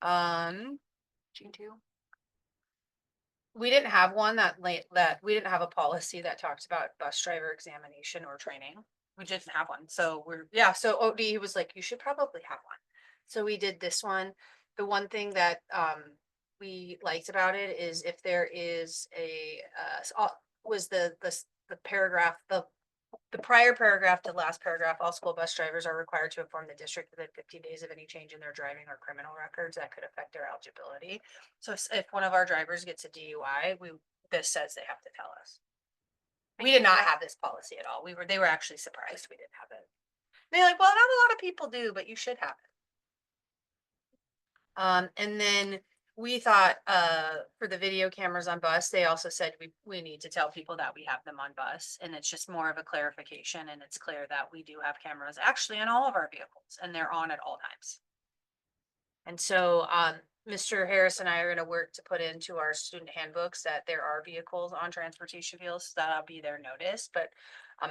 that. G2. We didn't have one that we didn't have a policy that talked about bus driver examination or training. We didn't have one. So so OD was like, you should probably have one. So we did this one. The one thing that we liked about it is if there is was the paragraph, the prior paragraph to last paragraph, all school bus drivers are required to inform the district within 15 days of any change in their driving or criminal records that could affect their eligibility. So if one of our drivers gets a DUI, this says they have to tell us. We did not have this policy at all. They were actually surprised we didn't have it. They're like, well, not a lot of people do, but you should have it. And then we thought for the video cameras on bus, they also said we need to tell people that we have them on bus, and it's just more of a clarification, and it's clear that we do have cameras actually in all of our vehicles, and they're on at all times. And so Mr. Harris and I are going to work to put into our student handbooks that there are vehicles on transportation vehicles, so that'll be their notice. But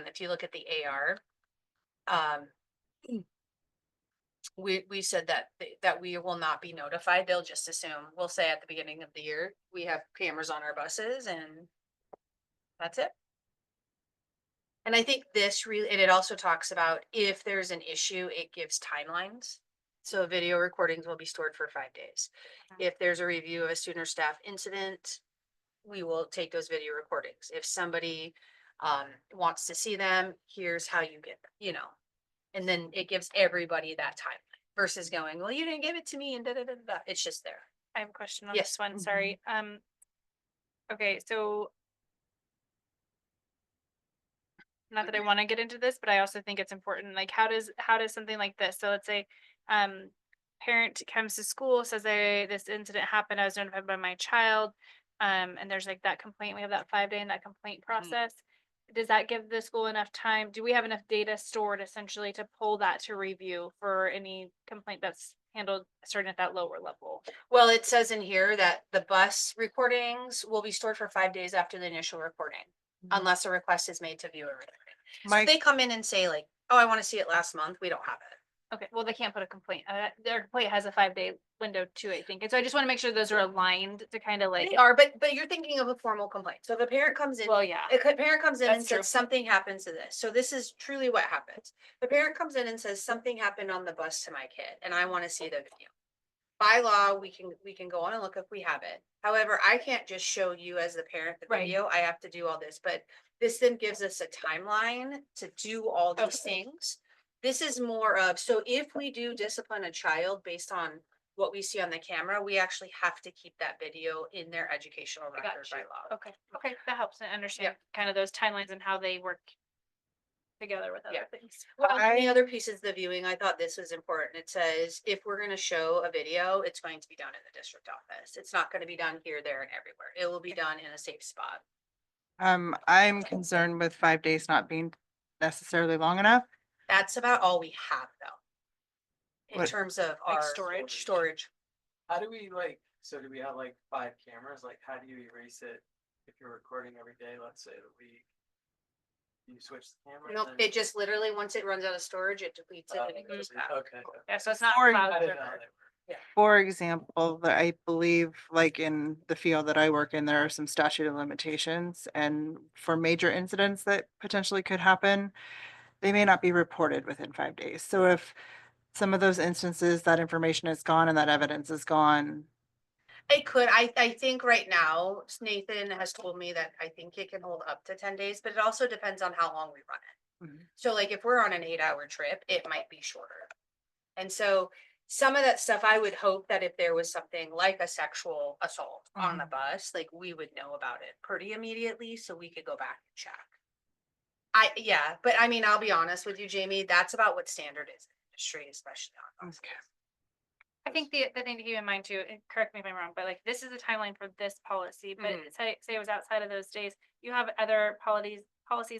if you look at the AR, we said that, that we will not be notified. They'll just assume, we'll say at the beginning of the year, we have cameras on our buses and that's it. And I think this really, and it also talks about if there's an issue, it gives timelines. So video recordings will be stored for 5 days. If there's a review of a student or staff incident, we will take those video recordings. If somebody wants to see them, here's how you get them, you know. And then it gives everybody that timeline versus going, well, you didn't give it to me and da da da da. It's just there. I have a question on Yes. this one, sorry. Okay, so. Not that I want to get into this, but I also think it's important, like, how does something like this, so let's say, parent comes to school, says this incident happened, I was notified by my child. And there's like that complaint, we have that 5-day and that complaint process. Does that give the school enough time? Do we have enough data stored essentially to pull that to review for any complaint that's handled starting at that lower level? Well, it says in here that the bus recordings will be stored for 5 days after the initial recording, unless a request is made to view a recording. So My if they come in and say like, oh, I want to see it last month, we don't have it. Okay, well, they can't put a complaint, their complaint has a 5-day window too, I think, and so I just want to make sure those are aligned to kind of like, They are, but you're thinking of a formal complaint. So if a parent comes in, well, yeah. parent comes in and That's true. says something happens to this. So this is truly what happens. The parent comes in and says something happened on the bus to my kid and I want to see the video. By law, we can go on and look if we have it. However, I can't just show you as the parent the Right. video. I have to do all this, but this then gives us a timeline to do all these Okay. things. This is more of, so if we do discipline a child based on what we see on the camera, we actually have to keep that video in their educational I got record by you. law. Okay, that helps to understand kind of those timelines and how they work together with Yeah. other things. Well, and the I- other pieces of the viewing, I thought this was important. It says, if we're gonna show a video, it's going to be done in the district office. It's not gonna be done here, there, and everywhere. It will be done in a safe spot. I'm concerned with 5 days not being necessarily long enough. That's about all we have though. In What- terms of Like our storage. How do we like, so do we have like 5 cameras? Like, how do you erase it if you're recording every day, let's say the week? You switch the camera? Nope, it just literally, once it runs out of storage, it deletes it and it goes back. Okay. Yeah, so it's not Or- cloud I didn't know server. they were. For example, I believe like in the field that I work in, there are some statute of limitations and for major incidents that potentially could happen, they may not be reported within 5 days. So if some of those instances, that information is gone and that evidence is gone, It could, I think right now, Nathan has told me that I think it can hold up to 10 days, but it also depends on how long we run it. Mhm. So like if we're on an 8-hour trip, it might be shorter. And so some of that stuff, I would hope that if there was something like a sexual assault on the bus, like we would know about it pretty immediately, so we could go back and check. Yeah, but I mean, I'll be honest with you, Jamie, that's about what standard is in the industry, especially on buses. Okay. I think the thing to keep in mind too, and correct me if I'm wrong, but like this is a timeline for this policy, but Mhm. say it was outside of those days, you have other policies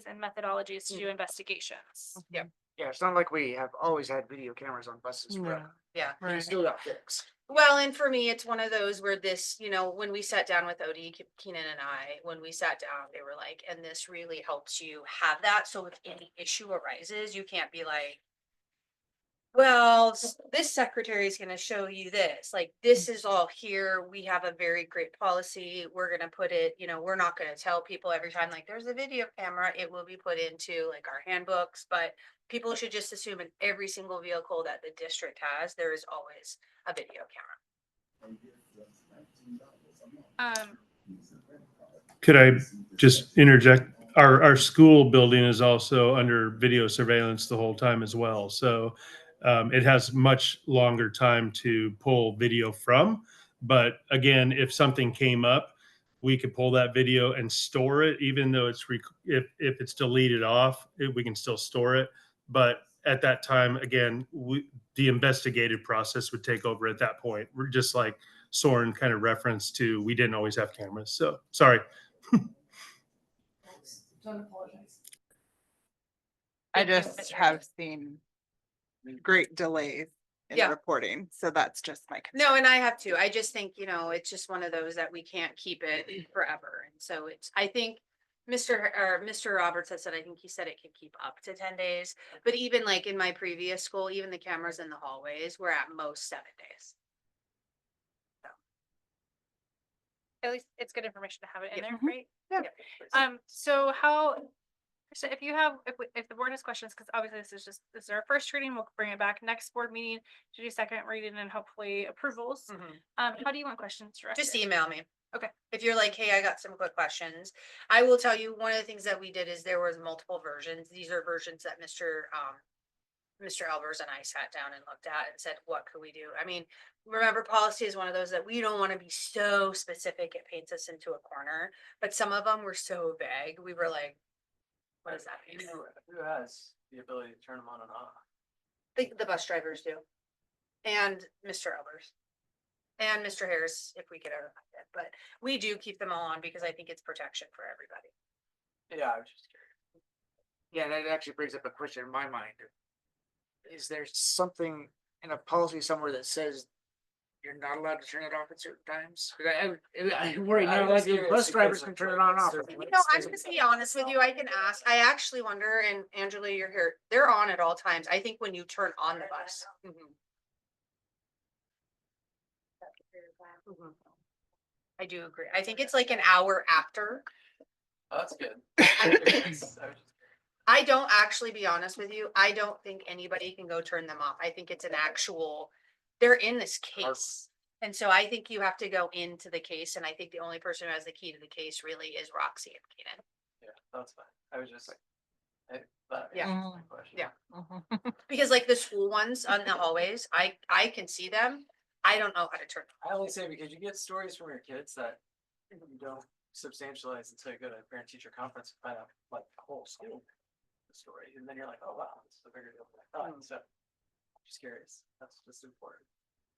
and methodologies to do investigations. Yep. Yeah, it's not like we have always had video cameras on buses no, forever. Yeah. It right. still got fixed. Well, and for me, it's one of those where this, when we sat down with Odie, Keenan and I, when we sat down, they were like, and this really helps you have that. So if any issue arises, you can't be like, well, this secretary is gonna show you this, like, this is all here. We have a very great policy. We're gonna put it, we're not gonna tell people every time, like, there's a video camera. It will be put into like our handbooks, but people should just assume in every single vehicle that the district has, there is always a video camera. Could I just interject? Our school building is also under video surveillance the whole time as well. So it has much longer time to pull video from. But again, if something came up, we could pull that video and store it, even though if it's deleted off, we can still store it. But at that time, again, the investigative process would take over at that point. We're just like Soren kind of referenced to, we didn't always have cameras. So sorry. I Thank you, just Mr. have seen great delays in Yeah. reporting, so that's just my concern. No, and I have too. I just think, it's just one of those that we can't keep it forever. And so I think Mr. Roberts has said, I think he said it could keep up to 10 days, but even like in my previous school, even the cameras in the hallways were at most 7 days. At least it's good information to have it in there, Mhm. right? Yeah. So how, so if you have, if the board has questions, because obviously this is our first reading, we'll bring it back next board meeting to do second reading and hopefully approvals. How do you want questions directed? Just email me. Okay. If you're like, hey, I got some quick questions. I will tell you, one of the things that we did is there was multiple versions. These are versions that Mr. Albers and I sat down and looked at and said, what could we do? I mean, remember, policy is one of those that we don't want to be so specific, it paints us into a corner, but some of them were so vague. We were like, what does that mean? Who has the ability to turn them on and off? The bus drivers do. And Mr. Albers. And Mr. Harris, if we could ever find it, but we do keep them all on because I think it's protection for everybody. Yeah, I was just curious. Yeah, that actually brings up a question in my mind. Is there something in a policy somewhere that says you're not allowed to turn it off at certain times? 'Cause I worry I now, was like the curious bus drivers because can of, turn it like, on and off. certain- You know, I'm just be honest with you, I can ask, I actually wonder, and Angela, you're here, they're on at all times, I think when you turn on the bus. I do agree, I think it's like an hour after. Oh, that's good. I was just curious. I don't actually, be honest with you, I don't think anybody can go turn them off, I think it's an actual, they're in this case. And so I think you have to go into the case, and I think the only person who has the key to the case really is Roxy and Keenan. Yeah, that's fine. I was just like. That Yeah. answers my question. Yeah. Because like the school ones on the hallways, I can see them, I don't know how to turn. I only say because you get stories from your kids that you don't substantialize until you go to a parent teacher conference and find out like the whole school story. And then you're like, oh, wow, this is a bigger deal than I thought. So I'm just curious. That's just important.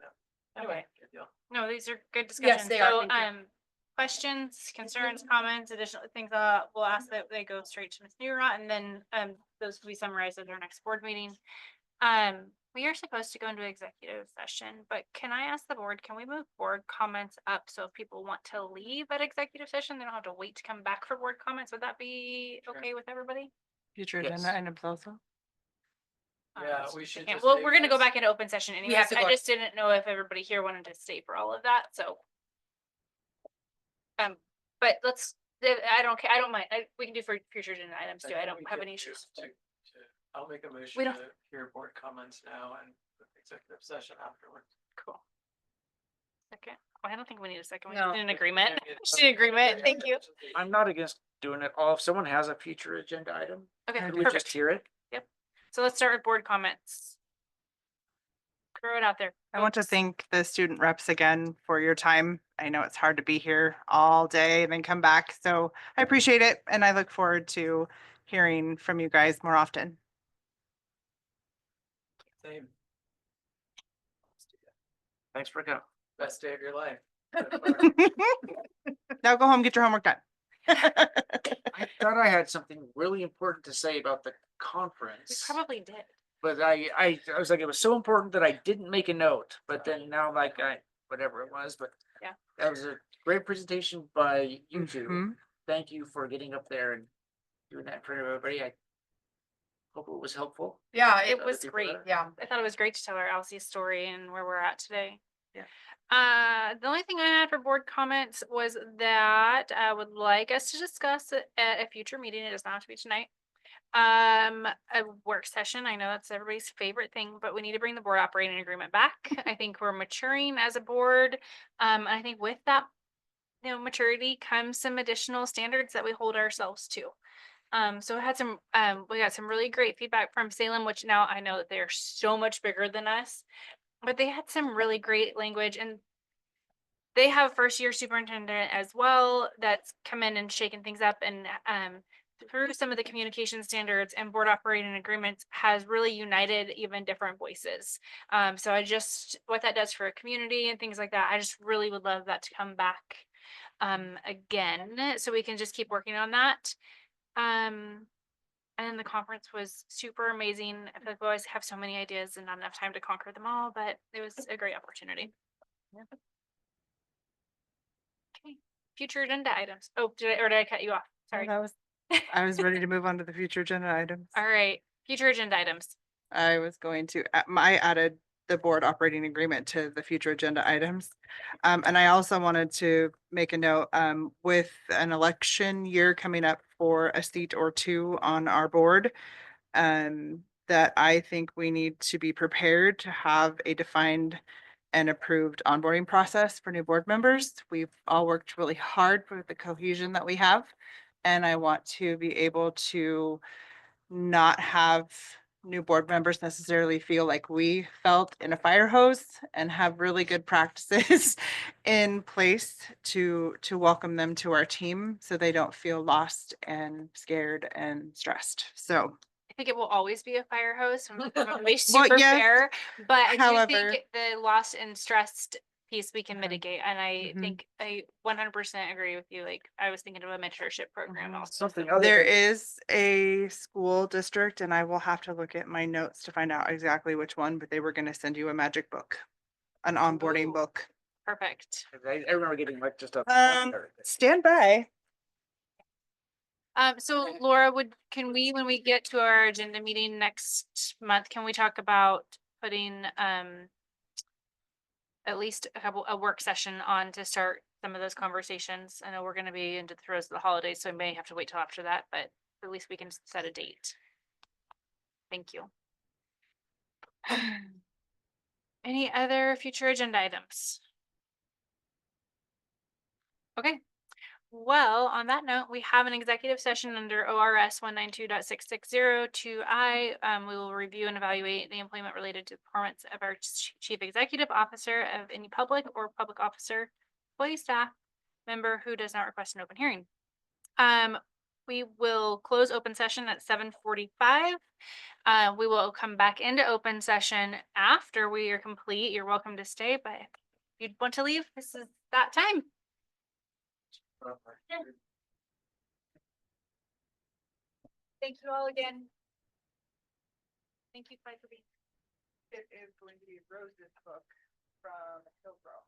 Yeah. Anyway, good deal. No, these are good discussions. they are. So, Thank you. questions, concerns, comments, additional things, we'll ask that they go straight to Ms. Newrot, and then, those will be summarized at our next board meeting. We are supposed to go into executive session, but can I ask the board, can we move board comments up? So if people want to leave at executive session, they don't have to wait to come back for board comments. Would that be Sure. okay with everybody? Future Yes. agenda items also. Yeah, we should. Okay, just well, make we're gonna go this- back into open session anyway. have to I go- just didn't know if everybody here wanted to stay for all of that, so. But let's, I don't care, I don't mind, we can do for future agenda items too, I think don't we have could any do issues. I'll make a We motion don't- to hear board comments now and executive session afterwards. Cool. Second, I don't think we need a second, we No. need an agreement, Yeah, yeah. just need an agreement, thank you. I'm not against doing it all. If someone has a future agenda item, Okay, could we just perfect, hear it? so let's start with board comments. Throw it out there. I want to folks. thank the student reps again for your time. I know it's hard to be here all day and then come back, so I appreciate it and I look forward to hearing from you guys more often. Same. Thanks for coming. Best day of your life. Now go home, get your homework done. I thought I had something really important to say about the We conference. probably did. But I was like, it was so important that I didn't make a note, but then now like whatever it was, but. Yeah. That was a great presentation by you two. Mhm. Thank you for getting up there and doing that in front of everybody. I hope it was helpful. Yeah, It other was people great. there. Yeah. I thought it was great to tell our Elsie story and where we're at today. Yeah. The only thing I had for board comments was that I would like us to discuss it at a future meeting. It does not have to be tonight. A work session. I know that's everybody's favorite thing, but we need to bring the board operating agreement back. I think we're maturing as a board. And I think with that, maturity comes some additional standards that we hold ourselves to. So I had some, we got some really great feedback from Salem, which now I know that they're so much bigger than us, but they had some really great language, and they have first year superintendent as well that's come in and shaken things up, and through some of the communication standards and board operating agreements has really united even different voices. So what that does for a community and things like that, I just really would love that to come back again, so we can just keep working on that. And the conference was super amazing. I feel like we always have so many ideas and not enough time to conquer them all, but it was a great opportunity. Okay, future agenda items. Oh, did I cut you off? Sorry. That was I was ready to move on to the future agenda items. All right, future agenda items. I was going to, I added the board operating agreement to the future agenda items. And I also wanted to make a note, with an election year coming up for a seat or two on our board, that I think we need to be prepared to have a defined and approved onboarding process for new board members. We've all worked really hard for the cohesion that we have. And I want to be able to not have new board members necessarily feel like we felt in a fire hose, and have really good practices in place to welcome them to our team so they don't feel lost and scared and stressed. So I think it will always be a fire hose. I'm gonna be Well, super yes, fair, but I do however- think the lost and stressed piece we can mitigate. And I Mhm. think I 100% agree with you. Like I was thinking of a mentorship program also. Something other there than- is a school district, and I will have to look at my notes to find out exactly which one, but they were going to send you a magic book, an onboarding Ooh. book. Perfect. I remember getting like just a. Stand by. So Laura, can we, when we get to our agenda meeting next month, can we talk about putting, at least a work session on to start some of those conversations? I know we're gonna be into the throes of the holidays, so I may have to wait till after that, but at least we can set a date. Thank you. Any other future agenda items? Okay. Well, on that note, we have an executive session under ORS 192.660 we will review and evaluate the employment related to performance of our chief executive officer, of any public or public officer, employee, staff member who does not request an open hearing. We will close open session at 7:45. We will come back into open session after we are complete. You're welcome to stay, but if you'd want to leave, this is that time. Thank you all again. Thank you, Clyde, for being. It is going to be Rose's book from Hillsborough.